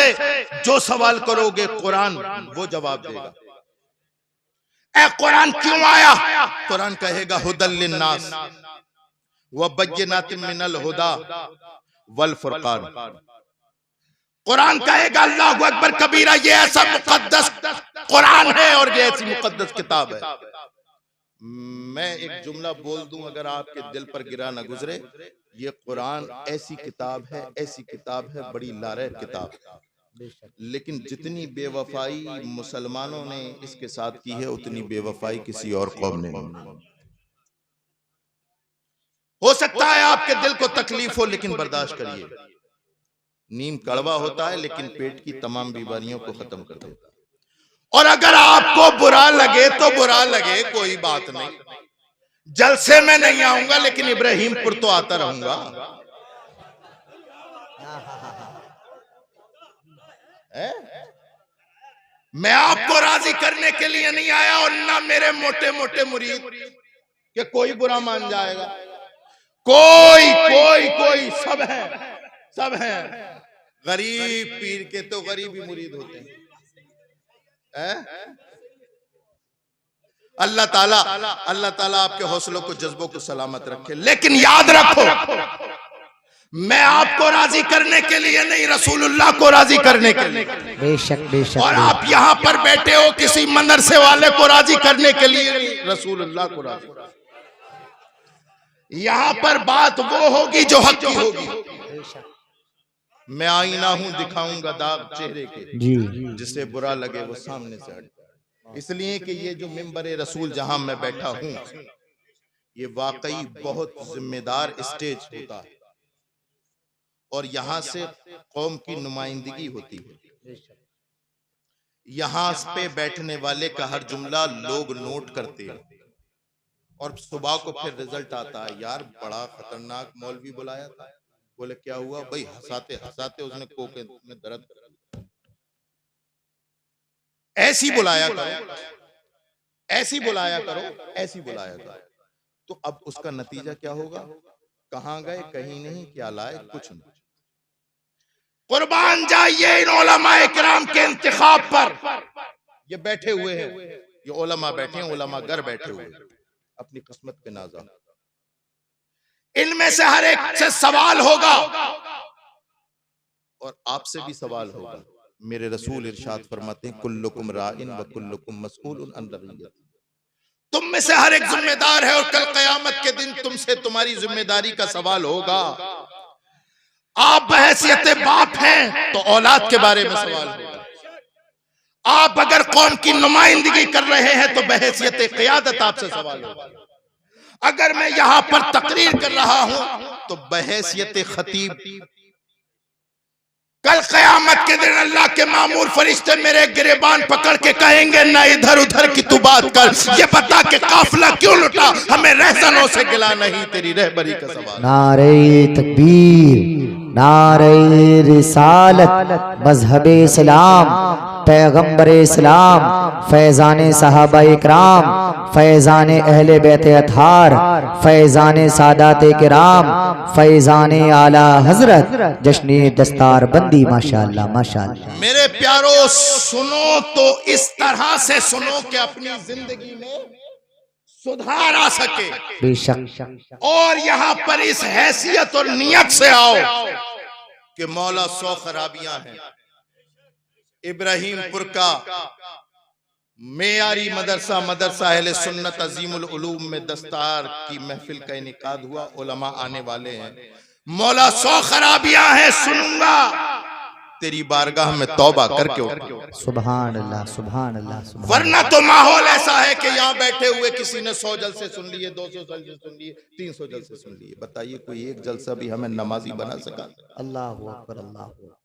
जो सवाल करोगे कुरान वो जवाब देगा। ए कुरान क्यों आया? कुरान कहेगा हुदल लिन्नास व बय्यिनातिम मिनल हुदा वल फुरकान। कुरान कहेगा अल्लाहु अकबर कबीरा, ये ऐसा मुकद्दस कुरान है और ये ऐसी मुकद्दस किताब है। मैं एक जुमला बोल दूं, अगर आपके दिल पर गिरा ना गुजरे, ये कुरान ऐसी किताब है, ऐसी किताब है, बड़ी लारैब किताब है। लेकिन जितनी बेवफाई मुसलमानों ने इसके साथ की है, उतनी बेवफाई किसी और कौम ने नहीं। हो सकता है आपके दिल को तकलीफ हो, लेकिन बर्दाश्त करिए। नीम कड़वा होता है, लेकिन पेट की तमाम बीमारियों को खत्म कर देता है। और अगर आपको बुरा लगे तो बुरा लगे, कोई बात नहीं। जलसे में नहीं आऊंगा, लेकिन इब्राहिमपुर तो आता रहूंगा। मैं आपको राजी करने के लिए नहीं आया, और ना मेरे मोटे मोटे मुरीद कि कोई बुरा मान जाएगा। कोई कोई कोई सब है, सब है। गरीब पीर के तो गरीब ही मुरीद होते हैं। अल्लाह ताला आपके हौसलों को, जज्बों को सलामत रखे। लेकिन याद रखो, मैं आपको राजी करने के लिए नहीं, रसूलुल्लाह को राजी करने के लिए। बेशक बेशक। और आप यहाँ पर बैठे हो किसी मदरसे वाले को राजी करने के लिए नहीं, रसूलुल्लाह को राजी। यहाँ पर बात वो होगी जो हक की होगी। मैं आईना हूं, दिखाऊंगा दाग चेहरे के, जिससे बुरा लगे वो सामने से हट। इसलिए कि ये जो मिंबर रसूल जहां मैं बैठा हूं, ये वाकई बहुत जिम्मेदार स्टेज होता है, और यहां से कौम की नुमाइंदगी होती है। यहां पे बैठने वाले का हर जुमला लोग नोट करते हैं, और सुबह को फिर रिजल्ट आता है, यार बड़ा खतरनाक मौलवी बुलाया था। बोले क्या हुआ भाई? हंसाते हंसाते उसने कोके में दर्द कर दिया। ऐसी बुलाया करो, ऐसी बुलाया करो, ऐसी बुलाया करो। तो अब उसका नतीजा क्या होगा? कहां गए? कहीं नहीं। क्या लाए? कुछ नहीं। कुर्बान जाइए इन उलमाए किराम के इंतखाब पर। ये बैठे हुए हैं, ये उलमा बैठे हैं, उलमा घर बैठे हुए हैं, अपनी किस्मत के नाज़ा। इनमें से हर एक से सवाल होगा, और आपसे भी सवाल होगा। मेरे रसूल इरशाद फरमाते हैं कुल्लुकुम राइन व कुल्लुकुम मसऊलुन अन रइयतिही, तुम में से हर एक जिम्मेदार है और कल कयामत के दिन तुमसे तुम्हारी जिम्मेदारी का सवाल होगा। आप बहैसियत बाप हैं तो औलाद के बारे में सवाल होगा। आप अगर कौम की नुमाइंदगी कर रहे हैं तो बहैसियत क़ियादत आपसे सवाल होगा। अगर मैं यहां पर तकरीर कर रहा हूं तो बहैसियत खतीब कल कयामत के दिन अल्लाह के मामूर फरिश्ते मेरे गिरेबान पकड़ के कहेंगे ना इधर उधर की तू बात कर, ये बता के काफिला क्यों लुटा, हमें रहसनों से गिला नहीं, तेरी रहबरी का सवाल। नारे तकबीर, नारे रिसालत, मजहबे इस्लाम, पैगंबर इस्लाम, फैजान सहाबा इकराम, फैजान अहले बैत अतहार, फैजान सादात किराम, फैजान आला हजरत, जश्न दस्तार बंदी। माशाअल्लाह माशाअल्लाह। मेरे प्यारो सुनो तो इस तरह से सुनो कि अपनी जिंदगी में सुधार आ सके। बेशक। और यहाँ पर इस हैसियत और नियत से आओ कि मौला 100 खराबियां हैं। इब्राहिमपुर का मेयारी मदरसा मदरसा अहले सुन्नत अजीमुल उलूम में दस्तार की महफिल का इनेकाद हुआ, उलमा आने वाले हैं। मौला 100 खराबियां हैं, सुनूंगा, तेरी बारगाह में तौबा करके सुभान अल्लाह सुभान अल्लाह। वरना तो माहौल ऐसा है कि यहाँ बैठे हुए किसी ने 100 जलसे सुन लिए, 200 जलसे सुन लिए, 300 जलसे सुन लिए। बताइए कोई एक जलसा भी हमें नमाजी बना सका? अल्लाह अकबर अल्लाह अकबर।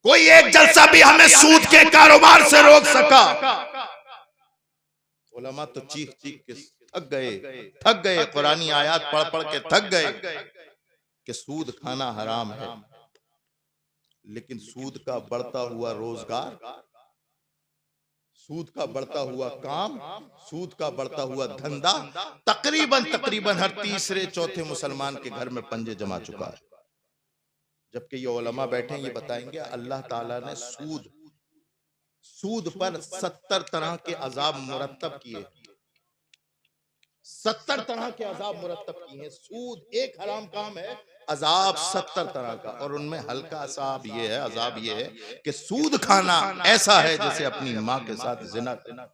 कोई एक जलसा भी हमें सूद के कारोबार से रोक सका? उलमा तो चीख चीख के थक गए, कुरानी आयत पढ़ पढ़ के थक गए कि सूद खाना हराम है, लेकिन सूद का बढ़ता हुआ रोजगार, सूद का बढ़ता हुआ काम, सूद का बढ़ता हुआ धंधा तकरीबन हर तीसरे चौथे मुसलमान के घर में पंजे जमा चुका है। जबकि ये उलमा बैठे ये बताएंगे अल्लाह ताला ने सूद पर 70 तरह के अजाब मुरत्तब किए, 70 तरह के अजाब मुरत्तब किए हैं। सूद एक हराम काम है, अजाब 70 तरह का, और उनमें हल्का अजाब ये है कि सूद खाना ऐसा है जैसे अपनी माँ के साथ जिना करना।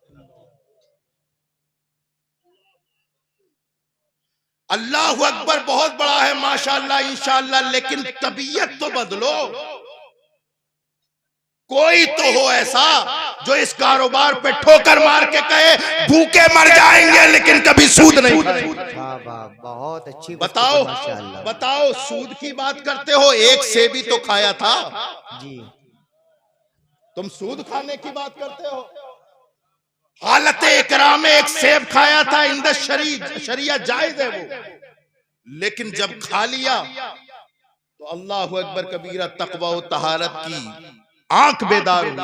अल्लाह अकबर बहुत बड़ा है माशाअल्लाह इंशाअल्लाह, लेकिन तबीयत तो बदलो। कोई तो हो ऐसा जो इस कारोबार पे ठोकर मार के कहे भूखे मर जाएंगे लेकिन कभी सूद नहीं खाएंगे। बहुत अच्छी। बताओ सूद की बात करते हो, एक सेब ही तो खाया था जी, तुम सूद खाने की बात करते हो। हालत इकराम में एक सेब खाया था, इंद शरिया जायज है वो, लेकिन जब खा लिया तो अल्लाह अकबर कबीरा तकवा व तहारत की आंख बेदार हुई।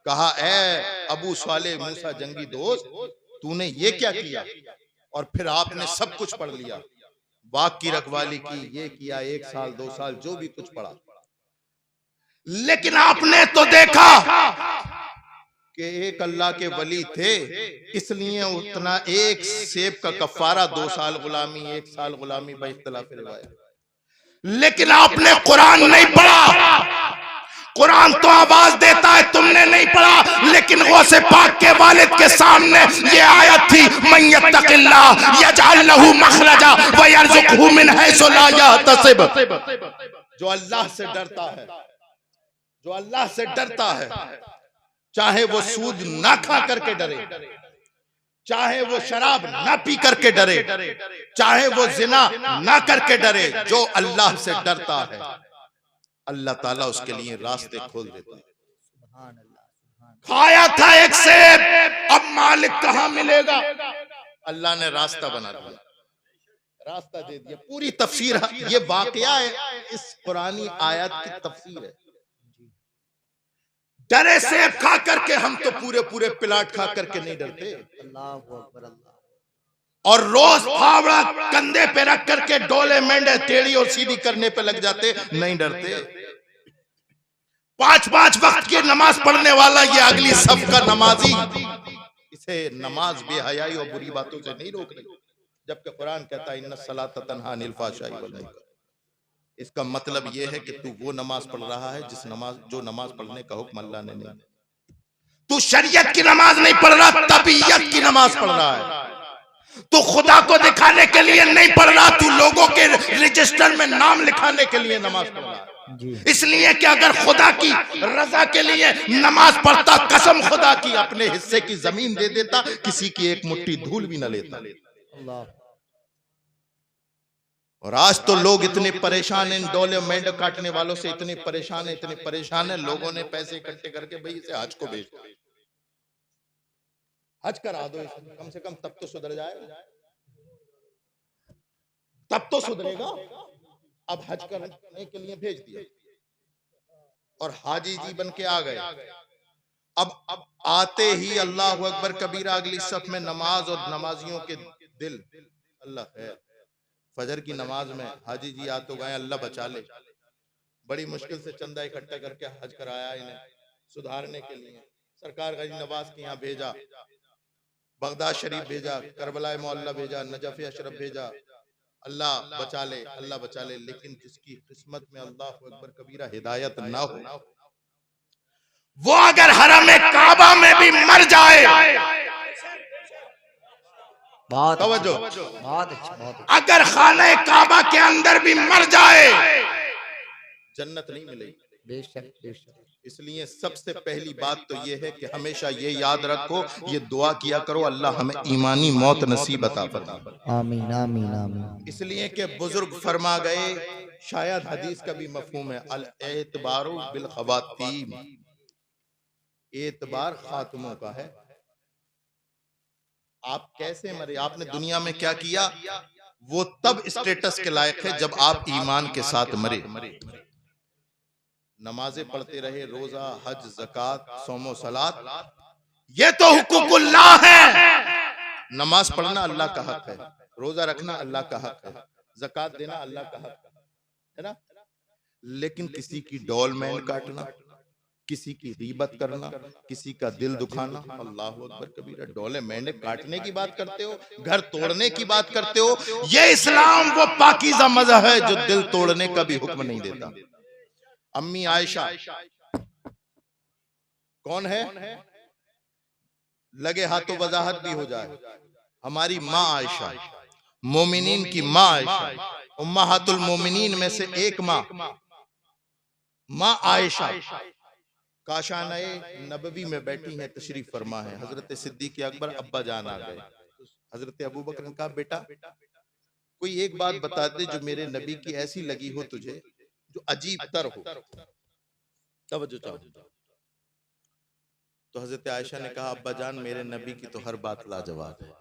कहा ए अबू साले मूसा जंगी दोस्त, तूने ये क्या किया? और फिर आपने सब कुछ पढ़ लिया, बाग की रखवाली की, ये किया, 1 साल 2 साल जो भी कुछ पढ़ा, लेकिन आपने तो देखा कि एक अल्लाह के वली थे, इसलिए उतना एक सेब का कफारा 2 साल गुलामी, 1 साल गुलामी बइख्तिलाफ रिवायत। लेकिन आपने कुरान नहीं पढ़ा। कुरान तो आवाज देता है, तुमने नहीं पढ़ा, लेकिन गौसे पाक के वालिद के सामने ये आयत थी, मन यत्तकिल्लाह यजअल लहू मखरजा व यरज़ुकहू मिन हैसु ला यहतसिब। जो अल्लाह से डरता है, जो अल्लाह से डरता है, चाहे वो सूद ना खा करके डरे, चाहे वो शराब ना पी करके डरे, चाहे वो जिना ना करके डरे, जो अल्लाह से डरता है अल्लाह ताला उसके लिए रास्ते खोल देता है। खाया था एक सेब, अब मालिक कहां मिलेगा? अल्लाह ने रास्ता बना दिया, रास्ता दे दिया। पूरी तफसीर ये वाकया है, इस पुरानी आयत की तफसीर है। डरे सेब खा करके हम तो पूरे पूरे प्लाट खा करके नहीं डरते, और रोज फावड़ा कंधे पे रख करके डोले मेंढे टेढ़ी और सीधी करने पे लग जाते, नहीं डरते। 5-5 वक्त की नमाज पढ़ने वाला ये अगली सफ का नमाजी, इसे नमाज बेहयाई और बुरी बातों से नहीं रोक रही, जबकि कुरान कहता है इन्ना सलात तन्हा अनिल फ़ाहशाई वल मुनकर। इसका मतलब यह है कि तू वो नमाज पढ़ रहा है जो नमाज पढ़ने का हुक्म अल्लाह ने नहीं। तू शरीयत की नमाज नहीं पढ़ रहा, तबीयत की नमाज पढ़ रहा है। तू खुदा को दिखाने के लिए नहीं पढ़ रहा, तू लोगों के रजिस्टर में नाम लिखाने के लिए नमाज पढ़ रहा है। इसलिए कि अगर खुदा की रजा के लिए नमाज पढ़ता, कसम खुदा की अपने हिस्से की जमीन दे देता, किसी की एक मुट्ठी धूल भी न लेता। और आज तो लोग इतने परेशान हैं, इन डोले मेंढक काटने वालों से इतने परेशान है, लोगों ने पैसे इकट्ठे करके भाई इसे हज को भेज दो, हज करा दो कम से कम, तब तो सुधर जाएगा, तब तो सुधरेगा। अब हज करने के लिए भेज दिया और हाजी जी बन के आ गए। अब आते ही अल्लाह अकबर कबीरा, अगली सफ में नमाज और नमाजियों के दिल, अल्लाह खैर। फजर की नमाज में हाजी जी आ तो गए, अल्लाह बचा ले, बड़ी मुश्किल से चंदा इकट्ठा करके हज कराया इन्हें सुधारने के लिए। सरकार गजी नवाज के यहाँ भेजा, बगदाद शरीफ भेजा, करबला मोहल्ला भेजा, नजफ अशरफ भेजा, अल्लाह बचा ले, अल्लाह बचा ले। लेकिन जिसकी किस्मत में अल्लाह अकबर कबीरा हिदायत ना हो, वो अगर हरम काबा में भी मर जाए, बहुत तवज्जो, बहुत अगर खाने काबा के अंदर भी मर जाए, जन्नत नहीं मिलेगी। बेशक बेशक। इसलिए सबसे पहली बात तो ये है कि हमेशा ये याद रखो, ये दुआ किया करो, अल्लाह हमें ईमानी मौत नसीब अता फरमाए। आमीन आमीन आमीन। इसलिए कि बुजुर्ग फरमा गए, शायद हदीस का भी मफहूम है, अल एतबारु बिल खवातीम, एतबार खातमों का है। आप कैसे मरे, आपने दुनिया में क्या किया, वो तब स्टेटस के लायक है जब आप ईमान के साथ मरे। नमाजें पढ़ते रहे, रोजा, हज, ज़कात, सोमो सलात, ये तो हुकूकुल्लाह है। नमाज पढ़ना अल्लाह का हक है, रोजा रखना अल्लाह का हक है, ज़कात देना अल्लाह का हक है ना। लेकिन किसी की डोल मैन काटना, किसी की गीबत करना, किसी का दिल दुखाना, अल्लाह अकबर कबीरा। डोले मैंने काटने की बात करते हो, घर तोड़ने की बात करते हो। ये इस्लाम वो पाकीज़ा मज़हब है जो दिल तोड़ने का भी हुक्म नहीं देता। अम्मी आयशा कौन है, लगे हाथों वजाहत भी हो जाए, हमारी माँ आयशा, मोमिनीन की माँ आयशा, उम्महातुल मोमिनीन में से एक माँ आयशा काशानाए नबवी में बैठी हैं, तशरीफ फरमा है। हजरत सिद्दीक अकबर अब्बा जान आ गए। हजरत अबू बकर ने कहा, बेटा कोई एक बात बता दे जो मेरे नबी की ऐसी लगी हो तुझे, जो अजीब तर हो। तवज्जो चाहो। तो हजरत आयशा ने कहा, अब्बा जान मेरे नबी की तो हर बात लाजवाब है।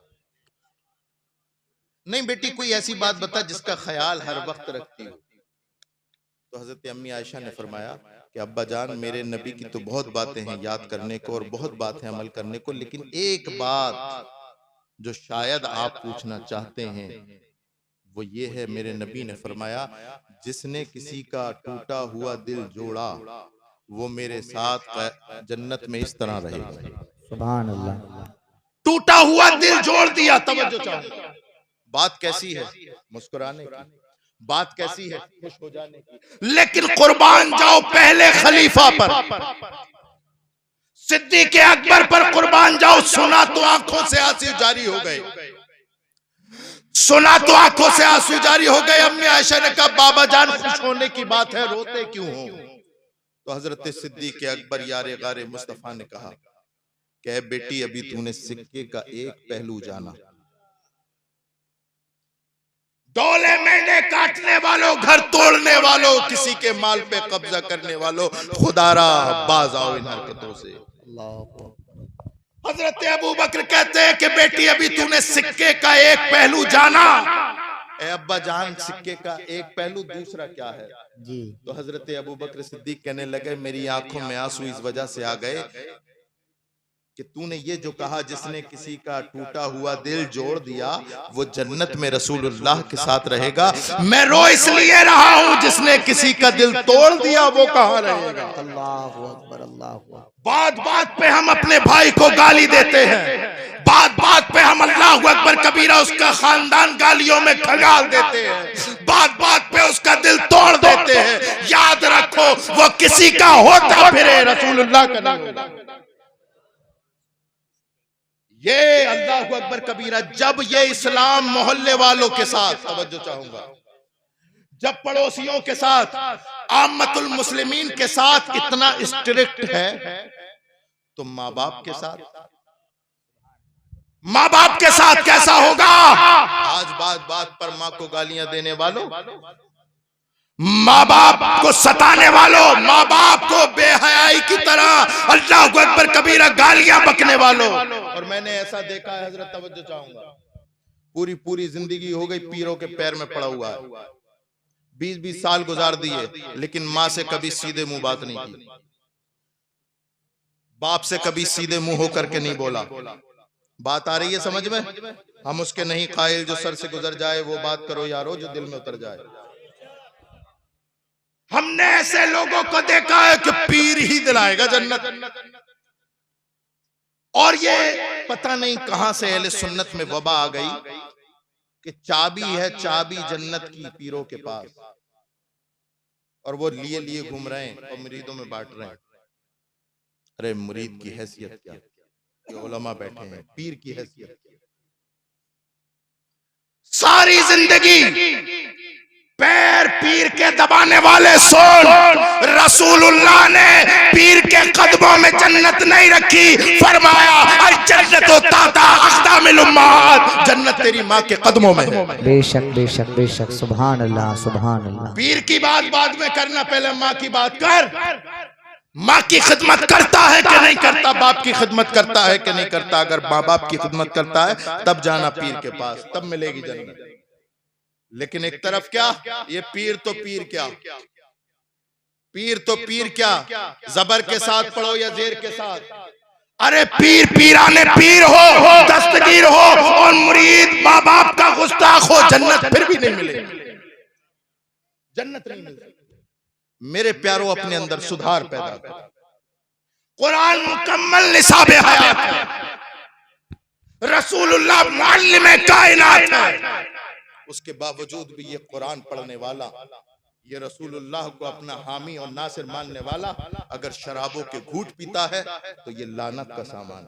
नहीं बेटी, कोई ऐसी बात बता जिसका ख्याल हर वक्त रखती हो। तो हजरत अम्मी आयशा ने फरमाया कि अब्बा जान मेरे नबी की तो बहुत बातें हैं याद करने को और बहुत बातें अमल करने को, लेकिन एक बात जो शायद आप पूछना चाहते हैं वो ये है, मेरे नबी ने फरमाया, जिसने किसी का टूटा हुआ दिल जोड़ा वो मेरे साथ जन्नत में इस तरह रहेगा। सुभान अल्लाह। टूटा हुआ दिल जोड़ दिया। तवज्जो चाहो, बात कैसी है, मुस्कुराने की बात कैसी है, खुश हो जाने की। लेकिन कुर्बान जाओ पहले खलीफा पर, सिद्दीक अकबर पर कुर्बान जाओ। सुना तो आंखों से आंसू जारी हो गए, सुना तो आंखों से आंसू जारी हो गए। अम्मी आयशा ने कहा, बाबा जान खुश होने की बात है, रोते क्यों हो। तो हजरत सिद्दीक अकबर यारे गारे मुस्तफा ने कहा कि बेटी अभी तूने सिक्के का एक पहलू जाना। डोले मेंढे काटने वालों, घर तोड़ने वालों, किसी के माल पे कब्जा करने वालों, खुदारा बाज आओ इन हरकतों से। हजरत अबू बकर कहते हैं कि बेटी अभी तूने सिक्के का एक पहलू जाना। ए अब्बा जान, सिक्के का एक पहलू दूसरा क्या है जी। तो हजरत अबू बकर सिद्दीक कहने लगे, मेरी आंखों में आंसू इस वजह से आ गए कि तूने ये जो कहा, जिसने किसी का टूटा हुआ दिल जोड़ दिया वो जन्नत में रसूलुल्लाह के साथ रहेगा। मैं रो इसलिए रहा हूं जिसने किसी का दिल तोड़ दिया वो कहां रहेगा। अल्लाहु अकबर अल्लाहु अकबर। बात बात पे हम अपने भाई को गाली देते हैं, बात बात पे हम अल्लाह अकबर कबीरा उसका खानदान गालियों में खंगाल देते हैं, बात बात पे उसका दिल तोड़ देते हैं। याद रखो वो किसी का होता फिरे, रसूलुल्लाह का नहीं होगा। ये अल्लाह अकबर कबीरा, जब ये इस्लाम मोहल्ले वालों के साथ, तवज्जो चाहूंगा, जब पड़ोसियों के साथ, आम्मतुल मुस्लिमीन के साथ इतना स्ट्रिक्ट है, तो माँ बाप के साथ, माँ बाप के साथ कैसा होगा? आज बात बात पर माँ को गालियां देने वालों, माँ बाप को सताने वालों, माँ बाप को बेहयाई की तरह अल्लाह अकबर कबीरा गालियां बकने वालों। और मैंने ऐसा देखा है हजरत, तवज्जो चाहूंगा, पूरी पूरी जिंदगी हो गई पीरों के पैर में पड़ा हुआ है, 20-20 साल गुजार दिए, लेकिन माँ से कभी सीधे मुंह बात नहीं की, बाप से कभी सीधे मुंह होकर के नहीं बोला। बात आ रही है समझ में? हम उसके नहीं कायल जो सर से गुजर जाए, वो बात करो यारो जो दिल में उतर जाए। हमने ऐसे लोगों को देखा है कि पीर ही दिलाएगा जन्नत, और ये पता नहीं कहां से अहले सुन्नत में वबा आ गई कि चाबी है, चाबी जन्नत की पीरों के पास, और वो लिए लिए घूम रहे हैं और मुरीदों में बांट रहे हैं। अरे मुरीद की हैसियत क्या, ये उलमा बैठे हैं, पीर की हैसियत क्या? सारी जिंदगी पैर पीर के दबाने वाले सोन, रसूलुल्लाह ने पीर के कदमों में जन्नत नहीं रखी, फरमाया जन्नत ताता अक़दामिल उम्महात, जन्नत तेरी माँ के कदमों में है। बेशक बेशक बेशक, सुभान अल्लाह सुभान अल्लाह। पीर की बात बाद में करना, पहले माँ की बात कर। माँ की खिदमत करता है कि नहीं करता, बाप की खिदमत करता है कि नहीं करता? अगर माँ बाप की खिदमत करता है तब जाना पीर के पास, तब मिलेगी जन्नत। लेकिन एक तरफ क्या, ये पीर तो पीर क्या, पीर तो पीर क्या, जबर के साथ पढ़ो या जेर के साथ? अरे पीर पीराने पीर हो, दस्तगीर हो, और मुरीद माँ बाप का गुस्ताख हो, जन्नत फिर भी नहीं मिलेगी, जन्नत नहीं मिलेगी। मेरे प्यारों, अपने अंदर सुधार पैदा करो। कुरान मुकम्मल निसाब हयात है, रसूलुल्लाह मुअल्लिम कायनात है, उसके बावजूद भी ये कुरान पढ़ने वाला, ये रसूलुल्लाह को अपना हामी और नासिर मानने वाला, अगर शराबों के घूंट पीता है तो ये लानत का सामान।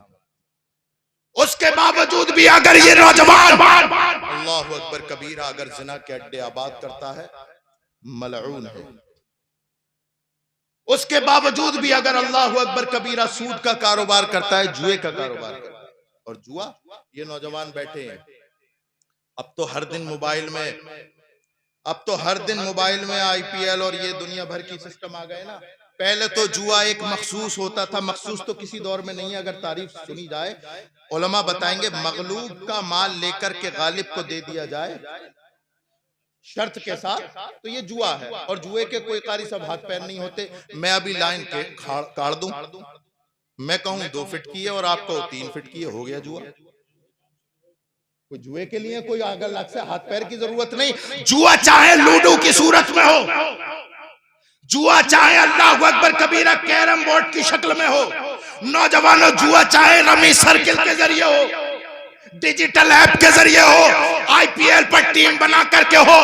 उसके बावजूद भी अगर ये नौजवान अल्लाहु अकबर कबीरा अगर जिना के अड्डे आबाद करता है, मलऊन है। उसके बावजूद भी अगर अल्लाहु अकबर कबीरा सूद का कारोबार करता है, जुए का कारोबार करता है, और जुआ, ये नौजवान बैठे हैं, अब तो हर दिन मोबाइल में, अब तो हर दिन मोबाइल में IPL और ये दुनिया भर की सिस्टम आ गए ना। पहले तो जुआ एक मखसूस होता था, मखसूस तो किसी दौर में नहीं है, अगर तारीफ सुनी जाए, उलमा बताएंगे मगलूब का माल लेकर के गालिब को दे दिया जाए शर्त के साथ, तो ये जुआ है। और जुए के कोई कारी सब हाथ पैर नहीं होते। मैं अभी लाइन के काट दूं, मैं कहूं 2 फीट की है और आप कहो 3 फीट की है, हो गया जुआ। कोई जुए के लिए कोई आग अलग से हाथ पैर की जरूरत नहीं। जुआ चाहे लूडो की सूरत में हो, जुआ चाहे अल्लाहु अकबर कबीरा कैरम बोर्ड की शक्ल में हो, नौजवानों जुआ चाहे रमी सर्किल के जरिए हो, डिजिटल ऐप के जरिए हो, IPL पर टीम बना करके हो,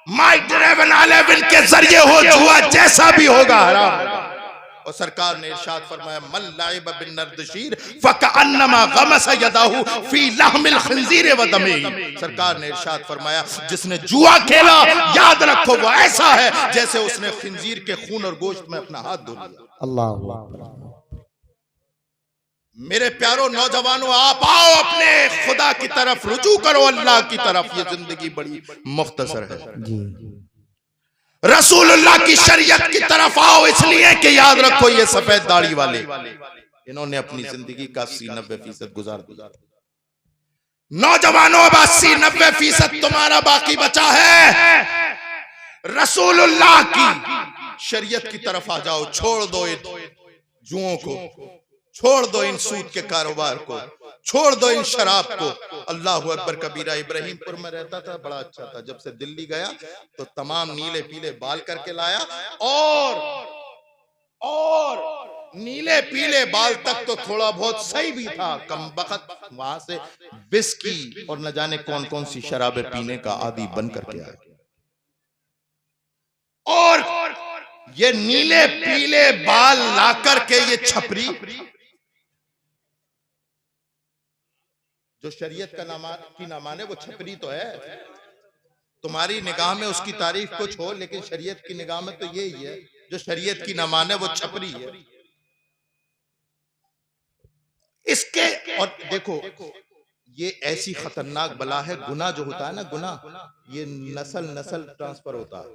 माई ड्राइवन 11 के जरिए हो, जुआ जैसा भी होगा हराम। और सरकार ने इरशाद फरमाया मन लाइब बिन नर्दशीर फकअन्नमा गमस यदाहु फी लहमिल खंजीर व दमी। सरकार ने इरशाद फरमाया जिसने जुआ खेला, याद रखो वो ऐसा है जैसे उसने खंजीर के खून और गोश्त में अपना हाथ धो लिया। अल्लाहु अकबर। मेरे प्यारो नौजवानों, आप आओ अपने खुदा की तरफ, रुजू करो अल्लाह की तरफ। ये जिंदगी बड़ी मुख्तसर है जी। रसूलुल्लाह की शरीयत की तरफ आओ, इसलिए कि याद रखो ये सफेद दाढ़ी वाले, इन्होंने अपनी जिंदगी का 80-90% गुजार दिया। नौजवानों, अब 80-90% तुम्हारा बाकी बचा है। रसूलुल्लाह की शरीयत की तरफ आ जाओ, छोड़ दो इन जुओं को, छोड़ दो इन सूद के कारोबार को, छोड़ दो इन शराब को। अल्लाहु अकबर कबीरा इब्राहिमपुर में रहता था, बड़ा अच्छा था। जब से दिल्ली गया तो तमाम नीले पीले बाल करके लाया और नीले पीले बाल तक तो थोड़ा बहुत सही भी था, कम बखत वहां से विस्की और न जाने कौन कौन सी शराबें पीने का आदी बन करके आया। और ये नीले पीले बाल ला करके ये छपरी, जो शरीयत का ना माने वो छपरी तो है। तुम्हारी निगाह में उसकी तारीफ कुछ हो, लेकिन शरीयत की निगाह में तो यही है, जो शरीयत की ना माने वो छपरी है। इसके और देखो, ये ऐसी खतरनाक बला है। गुनाह जो होता है ना, गुनाह ये नस्ल ट्रांसफर होता है,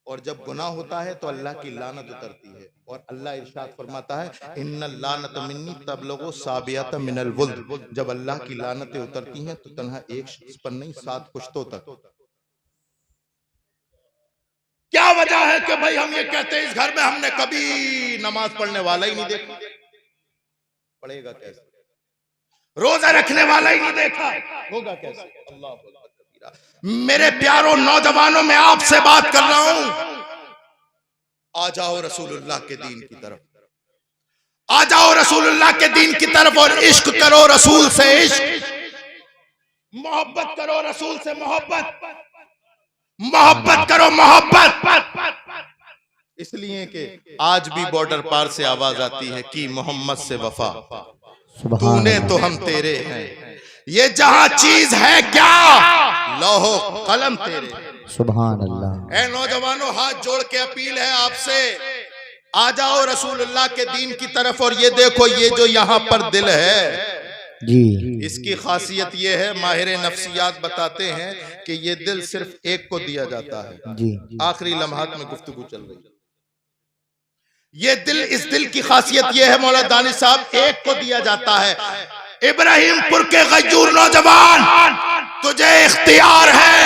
और जब गुनाह होता है तो अल्लाह की लानत उतरती है। और अल्लाह इरशाद फरमाता है, इन्नल लानत मिन्नी तबलगु साबियत मिनल वुल्द। जब अल्लाह की लानतें उतरती हैं तो तन्हा एक शख्स पर नहीं, 7 पुश्तों तक। क्या वजह है कि भाई हम ये कहते हैं इस घर में हमने कभी नमाज पढ़ने वाला ही नहीं देखा। पढ़ेगा कैसे? रोजा रखने वाला ही नहीं देखा, होगा कैसे? अल्लाह अकबर। मेरे प्यारों नौजवानों, में आपसे बात कर रहा हूं, आ जाओ रसूलुल्लाह के दीन की तरफ, आ जाओ रसूलुल्लाह के दीन की तरफ, और इश्क करो रसूल से इश्क, मोहब्बत करो रसूल से मोहब्बत, मोहब्बत करो मोहब्बत। इसलिए कि आज भी बॉर्डर पार से आवाज आती है कि मोहम्मद से वफा, तूने तो हम तेरे हैं, ये जहां चीज है क्या, लौहो कलम तेरे। सुभान अल्लाह। ऐ नौजवानों, हाथ जोड़ के अपील है आपसे, आ जाओ रसूलुल्लाह के दीन की तरफ। और ये देखो, ये जो यहाँ पर दिल है जी, इसकी खासियत ये है, माहिर नफ्सियात बताते हैं कि ये दिल सिर्फ एक को दिया जाता है। जी, आखिरी लम्हात में गुफ्तगू चल रही है। ये दिल, इस दिल की खासियत ये है मौला दानिश साहब, एक को दिया जाता है। इब्राहिमपुर के गजूर नौजवान, तुझे इख्तियार है,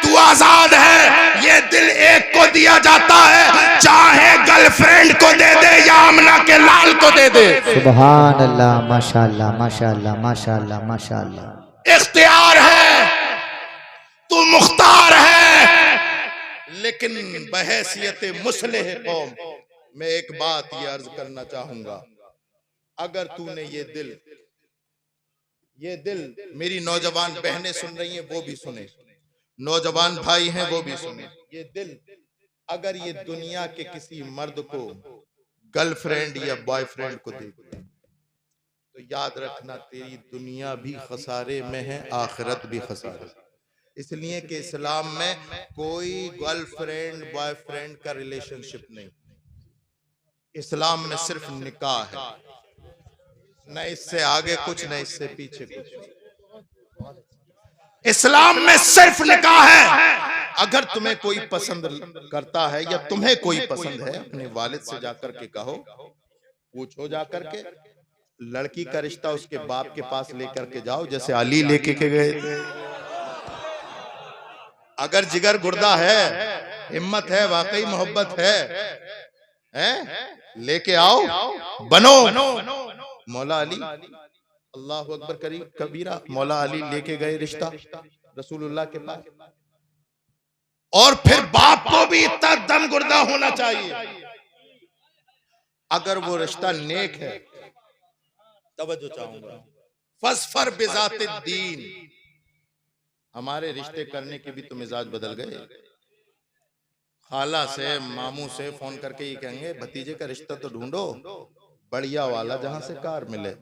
तू आजाद है। ये दिल एक को दिया जाता है, चाहे गर्लफ्रेंड को दे दे या आमना के लाल को दे दे। सुभान अल्लाह, माशाअल्लाह माशाअल्लाह माशाअल्लाह माशाअल्लाह। इख्तियार है, तू मुख्तार है। लेकिन बहैसियत मुस्लिह कौम, मैं एक बात ये अर्ज करना चाहूंगा, अगर तूने ये दिल, मेरी नौजवान बहनें सुन रही हैं वो भी सुने, नौजवान भाई हैं वो भी सुने, ये दिल अगर ये दुनिया के किसी मर्द को गर्लफ्रेंड या बॉयफ्रेंड को दे तो याद रखना, तेरी दुनिया भी खसारे में है, आखिरत भी खसारे। इसलिए कि इस्लाम में कोई गर्लफ्रेंड बॉयफ्रेंड का रिलेशनशिप नहीं, इस्लाम में सिर्फ निकाह है, न इससे आगे कुछ न इससे पीछे कुछ। इस्लाम में सिर्फ निकाह है। अगर तुम्हें कोई पसंद करता है या तुम्हें कोई पसंद है, अपने वालिद से जाकर के कहो, पूछो जाकर के, लड़की का रिश्ता उसके बाप के पास लेकर के जाओ, जैसे अली लेके के गए थे। अगर जिगर गुर्दा है, हिम्मत है, वाकई मोहब्बत है, लेके आओ, बनो मौला अली। अल्लाह अकबर कबीरा। मौला अली लेके गए रिश्ता रसूलुल्लाह के पास, और फिर बाप को भी इतना दम गुर्दा होना चाहिए। अगर वो रिश्ता नेक है, तवज्जो चाहूंगा, फस्फर बिजाते दीन। हमारे रिश्ते करने के भी तो मिजाज बदल गए। खाला से, मामू से फोन करके ये कहेंगे, भतीजे का रिश्ता तो ढूंढो, बढ़िया वाला, जहां से कार मिले,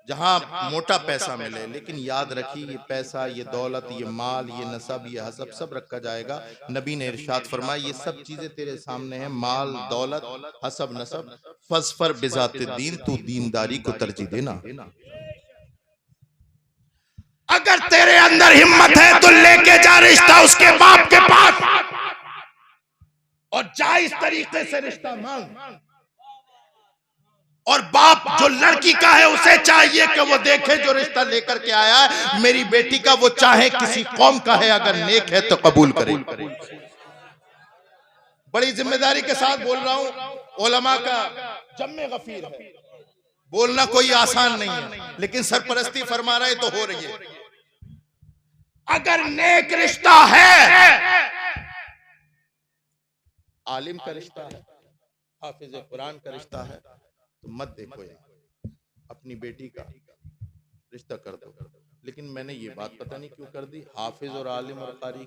जहां मोटा पैसा मिले। लेकिन याद रखिए, ये पैसा, ये दौलत, ये माल, ये नसब, ये हसब सब रखा जाएगा। नबी ने इरशाद फरमाया, ये सब चीजें तेरे सामने हैं, माल, दौलत, हसब, नसब, फस्फर बिजाते दीन, तू दीनदारी को तरजीह देना। अगर तेरे अंदर हिम्मत है तो लेके जा रिश्ता उसके बाप के पास, और जायज तरीके से रिश्ता मांग। और बाप जो लड़की का है उसे चाहिए कि वो देखे जो रिश्ता लेकर के आया है, मेरी बेटी का, वो चाहे किसी कौम का है, अगर नेक है तो कबूल करे। बड़ी जिम्मेदारी के साथ बोल रहा हूं, उलमा का जम्मे गफीर है, बोलना कोई आसान नहीं है, लेकिन सरपरस्ती फरमा रहे तो हो रही है। अगर नेक रिश्ता है, आलिम का रिश्ता है, हाफिज कुरान का रिश्ता है तो मत देखो यार, अपनी बेटी का रिश्ता कर दो। लेकिन मैंने ये बात पता नहीं क्यों कर दी, हाफिज और आलिम और कारी,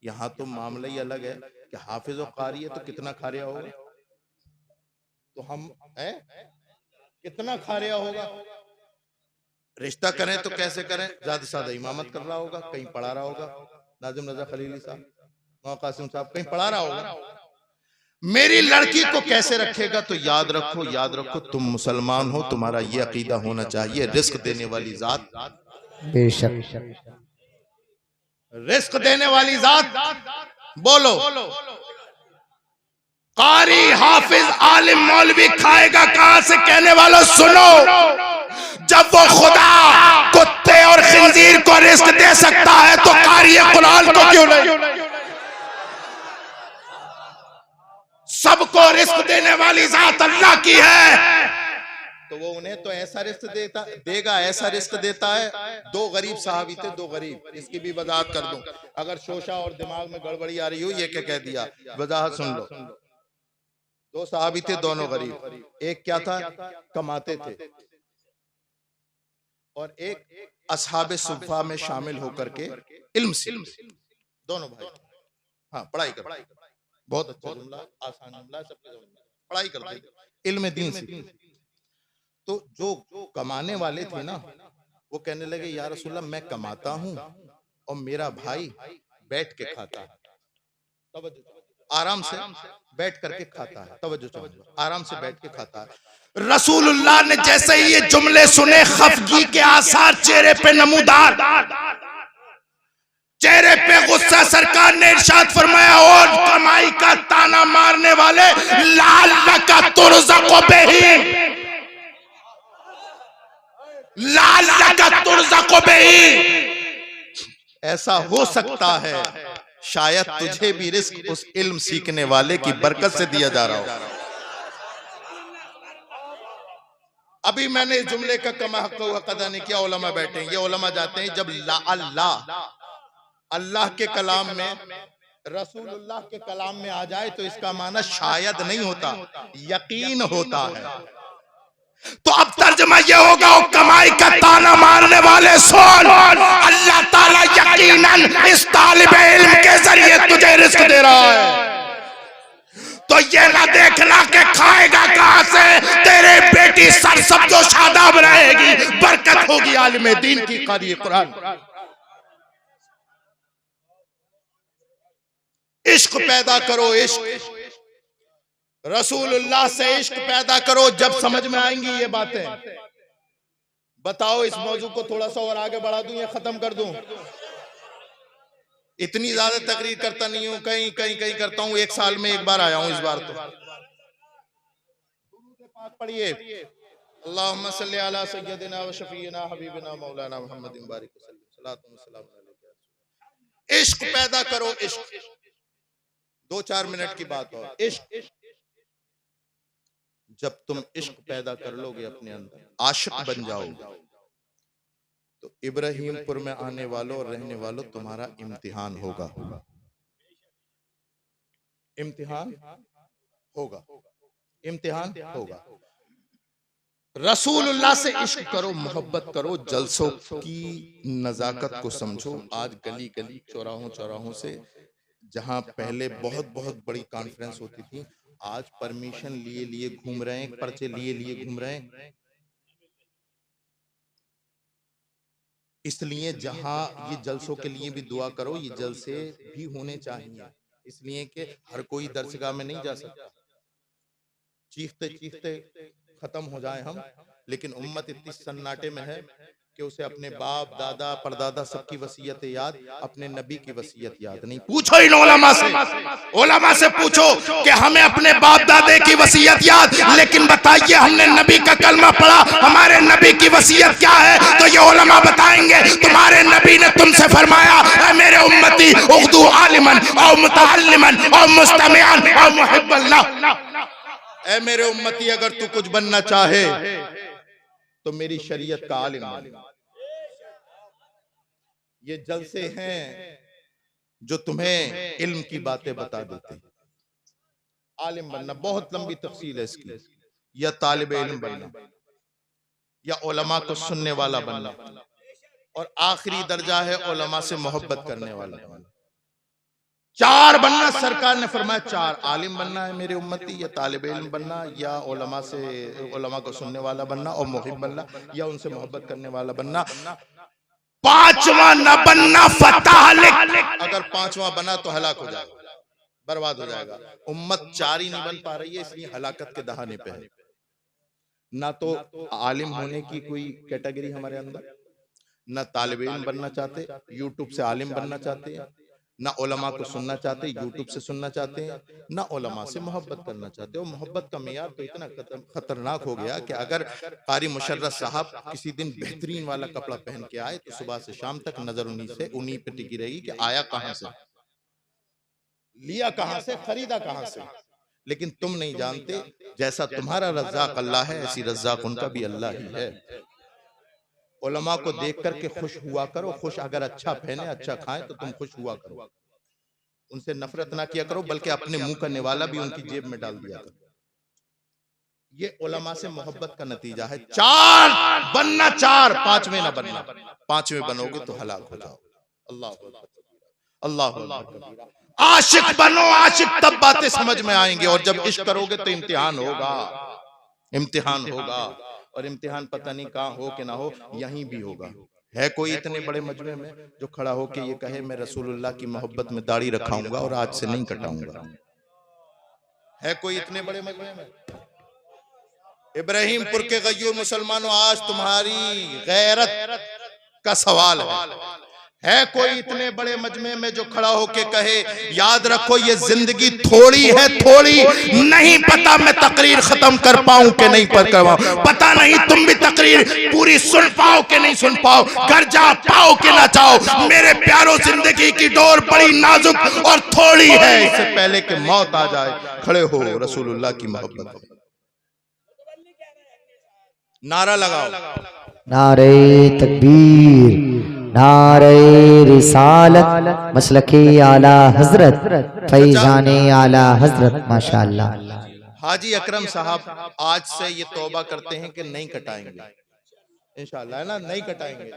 यहाँ तो मामला ही अलग है कि हाफिज और कारी है तो कितना खारिया होगा, तो हम है कितना खारिया होगा। रिश्ता करें तो कैसे करें, ज्यादा सादा इमामत कर रहा होगा, कहीं पढ़ा रहा होगा, नाजिम रजा खलीली साहब, मौलाना कासिम साहब कहीं पढ़ा रहा होगा। मेरी लड़की को कैसे रखेगा, तो याद रखो तुम मुसलमान हो, तुम्हारा ये अकीदा होना चाहिए, रिस्क देने वाली जात, बेशक रिस्क देने वाली जात, बोलो कारी हाफिज आलिम मौलवी खाएगा कहां से, कहने वालों सुनो, जब वो खुदा कुत्ते और खिंजीर को रिस्क दे सकता है तो कारी कुरान को क्यों नहीं। सबको रिस्क देने वाली जात अल्लाह की है, तो वो उन्हें तो ऐसा रिस्क देगा, ऐसा रिस्क देता है। दो गरीब साहबी थे, दो गरीब, इसकी भी वजाहत कर दूं, अगर शोशा और दिमाग में गड़बड़ी आ रही हो, ये क्या कह दिया, वजाहत सुन लो। दो साहबी थे, दोनों गरीब, एक क्या था, कमाते थे, और एक असहाबे सुफ़ा में शामिल होकर के इल्म सीखते, दोनों भाई, हाँ पढ़ाई करते, बहुत अच्छा जुमला, आसान जुमला, सबके पढ़ाई करते थे, इल्म दीन सीखते। तो जो कमाने वाले थे ना, वो कहने लगे या रसूलल्लाह मैं कमाता हूँ और मेरा भाई बैठ के खाता है, आराम से बैठ करके खाता है, तवज्जो, आराम से बैठ के खाता है। रसूलुल्लाह ने जैसे ही ये जुमले सुने, खफगी के आसार चेहरे पे नमूदार, चेहरे पे गुस्सा, सरकार ने इरशाद फरमाया, और कमाई का ताना मारने वाले, लाल लका तुरज़क़ु बिही, लाल लका तुरज़क़ु बिही, ऐसा हो सकता है शायद तुझे भी रिस्क उस इल्म सीखने वाले की बरकत से दिया जा रहा हो। अभी मैंने इस जुमले का कमा हक़ हुआ कदा नहीं किया, उलमा बैठे हैं, ये उलमा जाते हैं जब अल्लाह के कलाम में, रसूलुल्लाह के कलाम में आ जाए तो इसका माना शायद नहीं होता, यकीन होता है। तो अब तर्जुमा ये होगा, वो कमाई का ताना मारने वाले सुन, अल्लाह ताला यकीनन इस तालिब इल्म के जरिए तुझे रिस्क दे रहा है, तो ये ना देखना कि खाएगा कहां से, तेरे बेटी सरसब्ज़ व शादाब रहेगी, बरकत होगी आलिम दीन की, कारी कुरान। इश्क पैदा करो, इश्क रसूलुल्लाह से इश्क पैदा करो, जब समझ में आएंगी ये बातें। बताओ इस मौजू को थोड़ा सा और आगे बढ़ा दूं या खत्म कर दूं? इतनी ज्यादा तकरीर करता नहीं हूं, कहीं कहीं कहीं करता हूं, एक साल में एक बार आया हूं, इस बार तो पढ़िए, अल्लाहुम्मा सल्ली अला सय्यदिना व शफीना हबीबिना मौलाना मुहम्मदिन बारिक सल्लल्लाहु अलैहि। इश्क पैदा करो, इश्क, 2-4 मिनट की बात हो, इश्क, जब तुम इश्क पैदा कर लोगे अपने अंदर, आशिक बन जाओगे, तो इब्राहिमपुर में आने वालों और रहने वालों तुम्हारा इम्तिहान होगा, इम्तिहान होगा, इम्तिहान होगा। रसूलुल्लाह से इश्क करो, मोहब्बत करो, जलसों की नजाकत को समझो। आज गली गली, चौराहों चौराहों से, जहां पहले बहुत बहुत बड़ी कॉन्फ्रेंस होती थी, आज परमिशन लिए लिए घूम रहे हैं, पर्चे लिए लिए घूम रहे हैं। इसलिए जहां ये जलसों के लिए भी दुआ करो, ये जलसे भी होने चाहिए, इसलिए कि हर कोई दरसगाह में नहीं जा सकता, चीखते चीखते खत्म हो जाए हम, लेकिन उम्मत इतनी सन्नाटे में है कि उसे अपने बाप दादा परदादा सबकी वसीयत याद, अपने नबी की वसीयत याद नहीं। पूछो इन उलमा से पूछो कि हमें अपने बाप दादे की वसीयत याद, लेकिन बताइए हमने नबी का कलमा पढ़ा, हमारे नबी की वसीयत क्या है? तो ये उलमा बताएंगे, तुम्हारे नबी ने तुमसे फरमाया, ऐ मेरे उम्मती उख्दू आलिमन और मुतअल्लिमन और मुस्तमिअन और मुहिब्बल्लाह, ऐ मेरे उम्मती अगर तू कुछ बनना चाहे तो मेरी शरीयत का आलिम बन। ये जलसे हैं जो तुम्हें इल्म की बातें बता देते हैं, आलिम बनना बहुत लंबी तफसील है इसकी, या तालिब इल्म बनना, या उलमा को सुनने वाला बनना, और आखिरी दर्जा है उलमा से मोहब्बत करने वाला बनना। चार बनना सरकार ने फरमाया, चार आलिम बनना है मेरे उम्मती, या तालिब इल्म बनना, या उलमा से उलमा को सुनने वाला बनना और मुहिब बनना, या उनसे मोहब्बत करने वाला बनना। पांचवा न बनना फताहलिक, अगर पांचवा बना तो हलाक हो जाएगा, बर्बाद हो जाएगा। उम्मत चार ही नहीं बन पा रही है, इसलिए हलाकत के दहाने पे है। ना तो आलिम होने की कोई कैटेगरी हमारे अंदर, न तालिब इल्म बनना चाहते, यूट्यूब से आलिम बनना चाहते हैं, ना उलमा को सुनना चाहते, यूट्यूब से सुनना चाहते हैं, ना उलमा से मोहब्बत करना चाहते। और मोहब्बत का मेयार तो इतना खतरनाक हो गया कि अगर कारी मुशर्रफ साहब किसी दिन बेहतरीन वाला कपड़ा पहन के आए तो सुबह से शाम तक नजर उन्हीं पे टिकी रहेगी कि आया कहां से, लिया कहां से, खरीदा कहां से। लेकिन तुम नहीं जानते, जैसा तुम्हारा रज़्ज़ाक़ अल्लाह है, ऐसी रज़्ज़ाक़ उनका भी अल्लाह ही है। उलमा को देख करके खुश हुआ करो, खुश अगर अच्छा पहने अच्छा खाएं तो तुम खुश हुआ करो, उनसे नफरत ना किया करो, बल्कि अपने मुंह का निवाला भी उनकी जेब में डाल दिया करो। ये उलमा से मोहब्बत का नतीजा है। चार बनना, चार, पांचवें ना बनना। पांचवें बनोगे तो हलाक हो जाओ। अल्लाह अल्लाह। आशिक बनो, आशिक तब बातें समझ में आएंगे, और जब इश्क करोगे तो इम्तिहान होगा, इम्तिहान होगा। और इम्तिहान पता नहीं कहाँ हो कि ना हो, यहीं भी होगा। है कोई इतने बड़े मजमे में जो खड़ा हो के ये कहे मैं रसूलुल्लाह की मोहब्बत में दाढ़ी रखाऊंगा और आज से नहीं कटाऊंगा? है कोई इतने बड़े मजमे में? इब्राहिमपुर के गयूर मुसलमानों, आज तुम्हारी गैरत का सवाल है कोई इतने बड़े मजमे में जो खड़ा होके कहे याद रखो ये जिंदगी थोड़ी है, थोड़ी नहीं पता मैं तकरीर खत्म कर पाऊं कि नहीं कर पाऊं, पता नहीं तुम भी तकरीर पूरी सुन पाओ कि नहीं सुन पाओ, घर जा पाओ कि ना चाहो। मेरे प्यारों, जिंदगी की डोर बड़ी नाजुक और थोड़ी है, इससे पहले कि मौत आ जाए खड़े हो रसूलुल्लाह की मोहब्बत में। नारा लगाओ, नारे तकबीर, नारे रिसालत, मसलके आला हजरत, फैजाने आला हजरत। माशाअल्लाह। हाजी अकरम साहब आज से ये तौबा करते हैं कि नहीं कटाएंगे इंशाअल्लाह, है ना, नहीं कटाएंगे।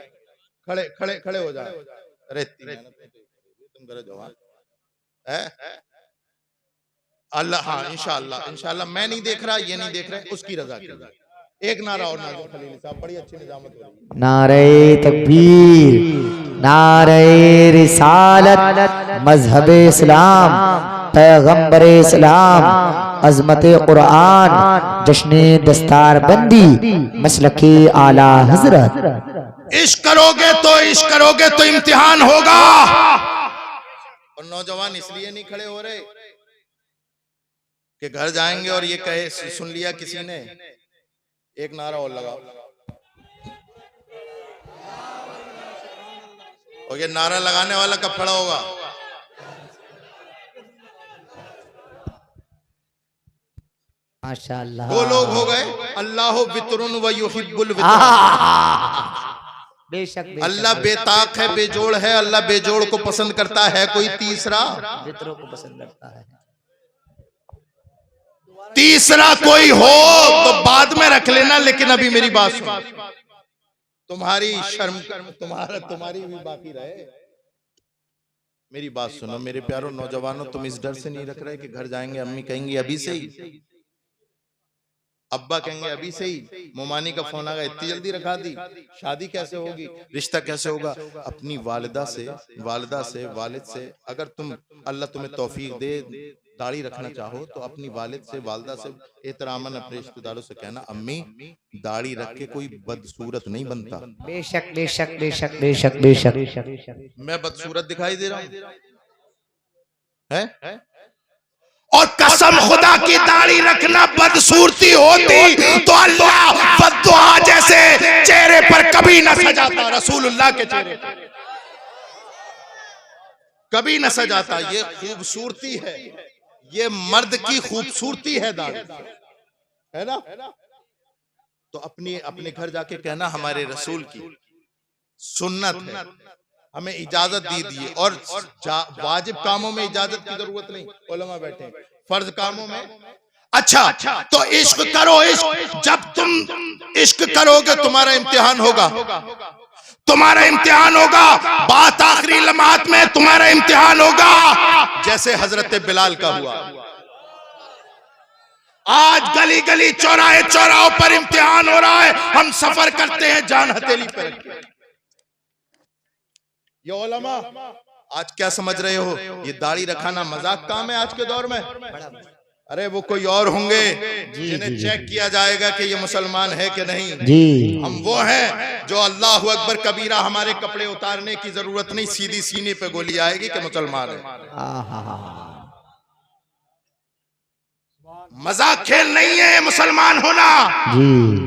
खड़े खड़े खड़े हो जाए। अरे तुम करो जवान है अल्लाह। हाँ इंशाअल्लाह, इंशाअल्लाह। मैं नहीं देख रहा, ये नहीं देख रहे, उसकी रजा कीजिए। एक नारा और नाज़िम खलील साहब, बड़ी अच्छी निजामत हो रही है। नारे तकबीर, नारे रिसालत, मजहब इस्लाम, पैगंबर इस्लाम, अजमत कुरान, जश्न दस्तार बंदी, मसलके आला हजरत। इश्क करोगे तो इम्तिहान होगा। और नौजवान इसलिए नहीं खड़े हो रहे कि घर जाएंगे और ये कहे सुन लिया किसी ने। एक नारा और लगाओ, और ये नारा लगाने वाला कब खड़ा होगा? माशाअल्लाह। दो लोग हो गए, अल्लाह वितरुन व युहिब्बुल वितर। बेशक अल्लाह बेताक है, बेजोड़ है, अल्लाह बेजोड़ को पसंद करता है। कोई तीसरा वितरों को पसंद करता है। तीसरा कोई हो तो बाद में रख लेना, लेकिन अभी मेरी बात सुनो। तुम्हारी शर्म, तुम्हारी भी बाकी रहे। मेरी बात सुनो मेरे प्यारों नौजवानों, तुम इस डर से नहीं रख रहे कि घर जाएंगे अम्मी कहेंगी अभी से ही, अब्बा कहेंगे अभी से ही, मोमानी का फोन आ गया इतनी जल्दी रखा दी, शादी कैसे होगी, रिश्ता कैसे होगा? अपनी वालिदा से, वालिद से अगर तुम, अल्लाह तुम्हें तौफीक दे, दाढ़ी रखना चाहो तो अपनी वालिद से, वालदा से एहतरामन अपने रिश्तेदारों से कहना अम्मी दाढ़ी रख के कोई बदसूरत नहीं बनता। बेशक बेशक बेशक बेशक बेशक। मैं बदसूरत दिखाई दे रहा हूं है? और कसम खुदा की दाढ़ी रखना बदसूरती होती तो अल्लाह बद्दुआ जैसे चेहरे पर कभी न सजाता, रसूलुल्लाह के चेहरे पर कभी न सजाता। ये खूबसूरती है, ये मर्द की खूबसूरती है दाढ़ी, है ना? तो अपने घर जाके कहना हमारे रसूल की सुन्नत है, हमें इजाजत दी दी और वाजिब कामों में इजाजत की जरूरत नहीं, उलमा बैठे हैं, फर्ज कामों में। अच्छा तो इश्क करो, इश्क जब तुम इश्क करोगे तुम्हारा इम्तिहान होगा, तुम्हारा इम्तिहान होगा, बात आखिरी लम्हात में तुम्हारा इम्तिहान होगा, जैसे हजरत बिलाल का हुआ। आज गली गली चौराहे चौराहों पर इम्तिहान हो रहा है, हम सफर करते हैं जान हथेली पर। ये उलमा आज क्या समझ रहे हो, ये दाढ़ी रखाना मजाक काम है आज के दौर में? अरे वो कोई और होंगे जिन्हें चेक किया जाएगा कि ये मुसलमान है कि नहीं जी। हम वो हैं जो अल्लाह अकबर कबीरा, हमारे कपड़े उतारने की जरूरत नहीं, सीधी सीने पे गोली आएगी कि मुसलमान है। मजाक खेल नहीं है मुसलमान होना जी।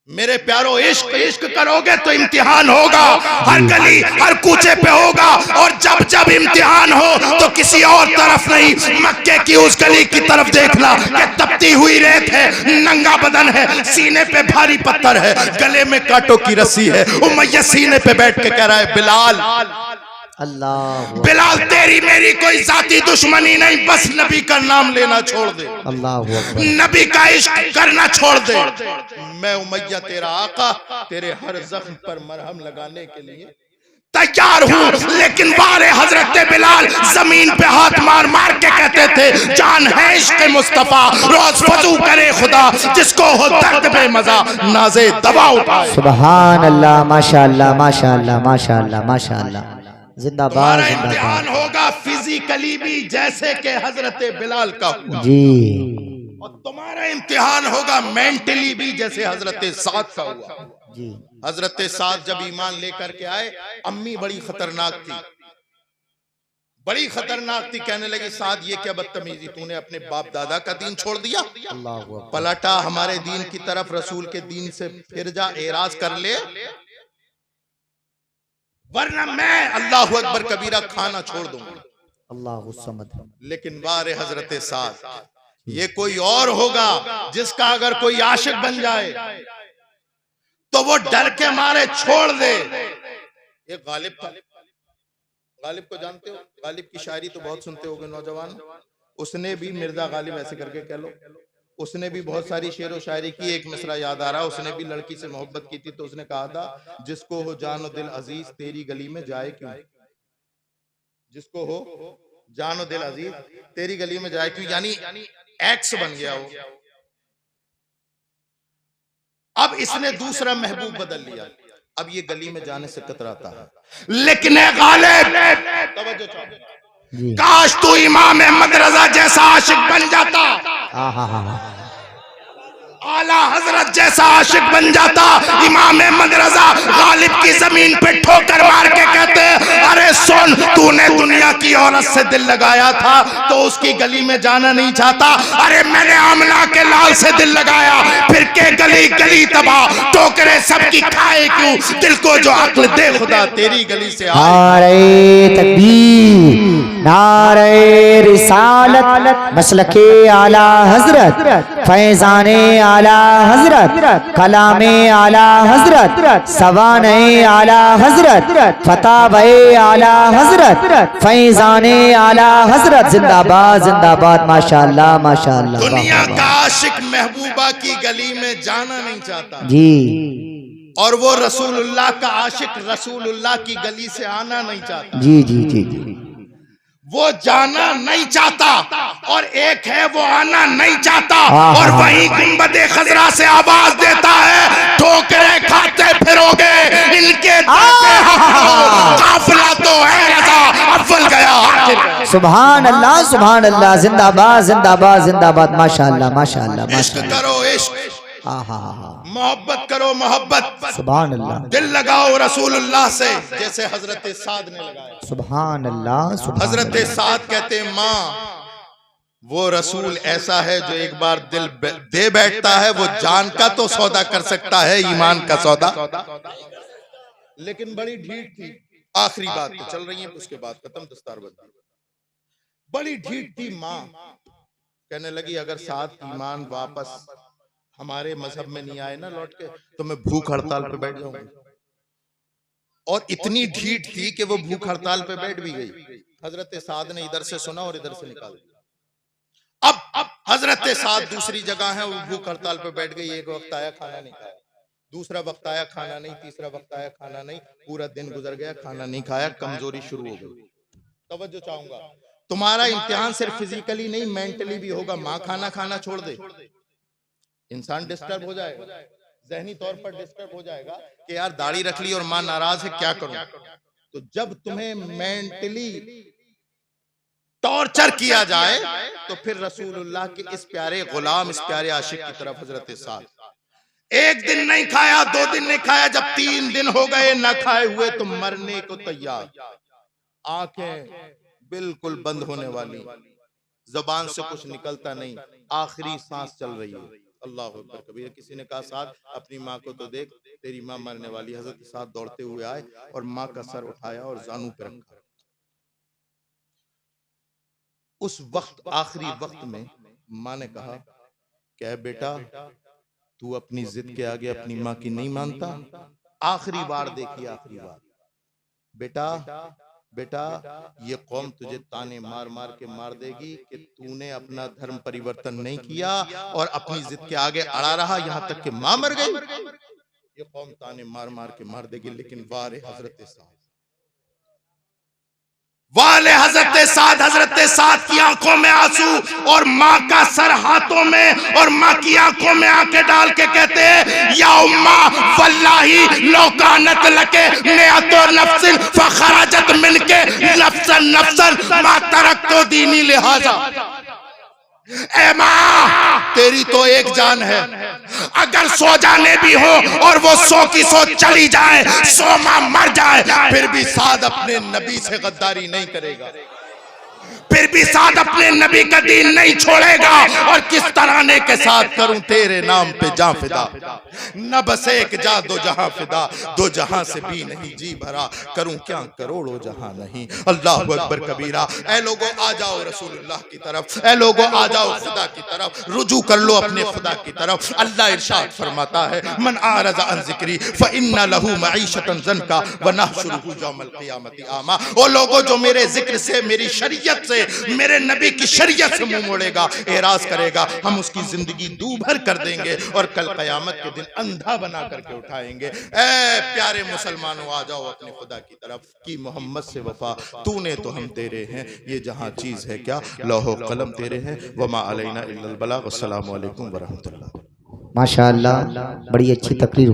मेरे प्यारो, इश्क इश्क करोगे तो इम्तिहान होगा, हर गली हर कूचे पे होगा, और जब जब इम्तिहान हो तो किसी और तरफ नहीं, मक्के की उस गली की तरफ देखना कि तपती हुई रेत है, नंगा बदन है, सीने पे भारी पत्थर है, गले में कांटों की रस्सी है, उमैया सीने पे बैठ के कह रहा है बिलाल, अल्लाह बिलाल तेरी मेरी कोई जाती दुश्मनी नहीं, बस नबी का नाम लेना छोड़ दे, अल्लाह नबी का इश्क करना छोड़ दे। मैं उमैया तेरा आका, तेरे हर जख्म पर मरहम लगाने के लिए तैयार हूँ। लेकिन बारे हजरत बिलाल जमीन पे हाथ मार मार के कहते थे, जान है इश्क मुस्तफा, रोज वजू करे खुदा, जिसको हो दर्द पे मजा नाज़े दवा उठाए। सुभान अल्लाह, माशाअल्लाह माशाअल्लाह माशाअल्लाह माशाअल्लाह, जिंदाबाद इम्तिहान होगा फिजिकली भी जैसे कि हजरत बिलाल का हुआ जी, और तुम्हारा इम्तिहान होगा मेंटली भी जैसे हजरत साद का हुआ जी। हजरत साद जब ईमान लेकर के आए, अम्मी बड़ी खतरनाक थी, बड़ी खतरनाक थी। कहने लगी, साद ये क्या बदतमीजी, तूने अपने बाप दादा का दीन छोड़ दिया, पलटा हमारे दीन की तरफ, रसूल के दीन से फिर जा, एराज कर ले, वरना मैं अल्लाह अकबर कबीरा खाना छोड़ दूंगा। अल्लाह समद। लेकिन बारे हजरत साद, ये कोई और होगा जिसका अगर कोई आशिक बन जाए तो वो डर के मारे छोड़ दे। ये गालिब था, गालिब को जानते हो, गालिब की शायरी तो बहुत सुनते होगे नौजवान, उसने भी मिर्जा गालिब ऐसे करके कह लो, उसने भी बहुत सारी शेर व शायरी की। एक मिसरा याद आ रहा, उसने भी लड़की से मोहब्बत की थी तो उसने कहा था, जिसको हो जानो दिल अजीज तेरी गली में जाए क्यों, जिसको हो जानो दिल अजीज तेरी गली में जाए क्यों, यानी एक्स बन गया वो। अब इसने दूसरा महबूब बदल लिया, अब ये गली में जाने से कतराता है। लेकिन गालिब, काश तू इमाम अहमद रजा जैसा आशिक बन जाता, आला हजरत जैसा आशिक बन जाता। इमाम अहमद रजा गालिब की जमीन पे ठोकर मार के कहते, अरे सुन, तूने दुनिया की औरत से दिल लगाया था तो उसकी गली में जाना नहीं चाहता, अरे मैंने आमना के लाल से दिल लगाया, फिर के गली गली तबाह, टोकरे सबकी खाए क्यों, दिल को जो अक्ल दे खुदा तेरी गली से आए। नारे तकबीर, नारे रिसालत, मसलके आला हजरत, फैजाने आला हजरत, कलामे आला हजरत, सवाने आला हजरत, फतावे आला हजरत, फैजाने आला हजरत, जिंदाबाद जिंदाबाद, माशाअल्लाह माशाअल्लाह। दुनिया का आशिक महबूबा की गली में जाना नहीं चाहता जी, और वो रसूलुल्लाह का आशिक रसूलुल्लाह की गली से आना नहीं चाहता जी जी जी जी। वो जाना नहीं चाहता और एक है वो आना नहीं चाहता, और वहीं गुंबदे खजरा से आवाज देता है, ठोकरे खाते फिरोगे इनके काफिला तो है रजा, अव्वल गया आखिर। सुभान अल्लाह, जिंदाबाद जिंदाबाद जिंदाबाद, माशाअल्लाह माशाअल्लाह। इश्क करो इश्क, मोहब्बत करो मोहब्बत, सुभान अल्लाह। दिल लगाओ रसूलुल्लाह से जैसे हजरत साद ने लगाया। सुभान अल्लाह। हजरत साद कहते, माँ वो रसूल ऐसा है जो एक बार दिल दे बैठता है, वो जान का तो सौदा कर सकता है, ईमान का सौदा लेकिन बड़ी ढीठ थी। आखिरी बात तो चल रही है, उसके बाद खत्म दस्तारबंदी। बड़ी ढीठ थी माँ, कहने लगी अगर साद ईमान वापस हमारे मजहब में नहीं आए ना लौट के, तो मैं भूख हड़ताल पे बैठ जाऊंगी। और इतनी ढीठ थी कि वो भूख हड़ताल पे बैठ भी गई। हजरत साद ने इधर से सुना और इधर से निकाल दिया। अब हजरत साद दूसरी जगह है, वो भूख हड़ताल पे बैठ गई। एक वक्त आया खाना नहीं खाया, दूसरा वक्त आया खाना नहीं, तीसरा वक्त आया खाना नहीं, पूरा दिन गुजर गया खाना नहीं खाया, कमजोरी शुरू हो गई। तवज्जो चाहूंगा, तुम्हारा इम्तिहान सिर्फ फिजिकली नहीं मेंटली भी होगा। माँ खाना खाना छोड़ दे, इंसान डिस्टर्ब हो जाएगा, जहनी तौर पर डिस्टर्ब हो जाएगा कि यार दाढ़ी रख ली और माँ नाराज है, क्या करूं। तो जब तुम्हें मेंटली टॉर्चर किया जाए तो फिर रसूलुल्लाह के इस प्यारे गुलाम, इस प्यारे आशिक की तरफ हजरत साद, एक दिन नहीं खाया, 2 दिन नहीं खाया, जब 3 दिन हो गए ना खाए हुए तो मरने को तैयार, आंखें बिल्कुल बंद होने वाली, जबान से कुछ निकलता नहीं, आखिरी सांस चल रही है। अल्लाह अकबर कबीर। किसी ने कहा साद अपनी माँ को तो देख, तेरी माँ मरने वाली। हजरत साद दौड़ते हुए आए और माँ का सर उठाया और जानू पे रखा। उस वक्त, आखिरी वक्त में माँ ने कहा, क्या बेटा तू अपनी जिद के आगे अपनी माँ की नहीं मानता? आखिरी बार देखिए, आखिरी बार, बेटा बेटा ये कौम तुझे ताने मार मार के मार देगी कि तूने अपना धर्म परिवर्तन नहीं किया और अपनी जिद के आगे अड़ा रहा, यहां तक कि मां मर गई। ये कौम ताने मार मार के मार देगी। लेकिन वारे हजरत साद, वाले हजरत साद, हजरत साद की आंखों में आंसू और माँ का सर हाथों में और माँ की आंखों में आंखें डाल के कहते हैं, या उम्मा वल्लाही लौ कानत लके नियतो नफ्सिन फखरजत मिनके नफ्सन नफ्सन मा तरक्तो दीनी लिहाजा। ए माँ, तेरी तो एक जान है, अगर 100 जाने भी हो और वो 100 की 100 चली जाए, 100 माँ मर जाए, फिर भी साद अपने नबी से गद्दारी नहीं करेगा, फिर भी साद अपने नबी का दीन नहीं छोड़ेगा। और किस तराने के साथ करूं तेरे नाम पे जां फिदा, न बस एक जा दो जहां फिदा, 2 जहां से भी नहीं जी भरा, करूं क्या करोड़ों जहां नहीं। अल्लाह अकबर कबीरा। ऐ लोगों आ जाओ रसूलुल्लाह की तरफ, ऐ लोगों आ जाओ खुदा की तरफ, रुजू कर लो अपने खुदा की तरफ। अल्लाह इरशाद फरमाता है, मन आरज़ अन ज़िक्री फ़इन्ना लहू मईशतन ज़नका व नहशुरुहु यौमल क़ियामति आमा। ओ लोगों जो मेरे जिक्र से, मेरी शरीयत से, मेरे नबी की शरीयत से मुंह मोड़ेगा, एराज करेगा, हम उसकी जिंदगी दूभर कर देंगे और कल कयामत के दिन अंधा बना करके उठाएंगे। ऐ प्यारे मुसलमानों आ जाओ अपने खुदा की तरफ की मोहम्मद से वफा, तूने तो हम तेरे हैं, ये जहां चीज है क्या लौहो कलम तेरे हैं, वमा अलैना इल्लल बलाग। अस्सलामु अलैकुम व रहमतुल्लाह। माशाअल्लाह, बड़ी अच्छी तकरीर।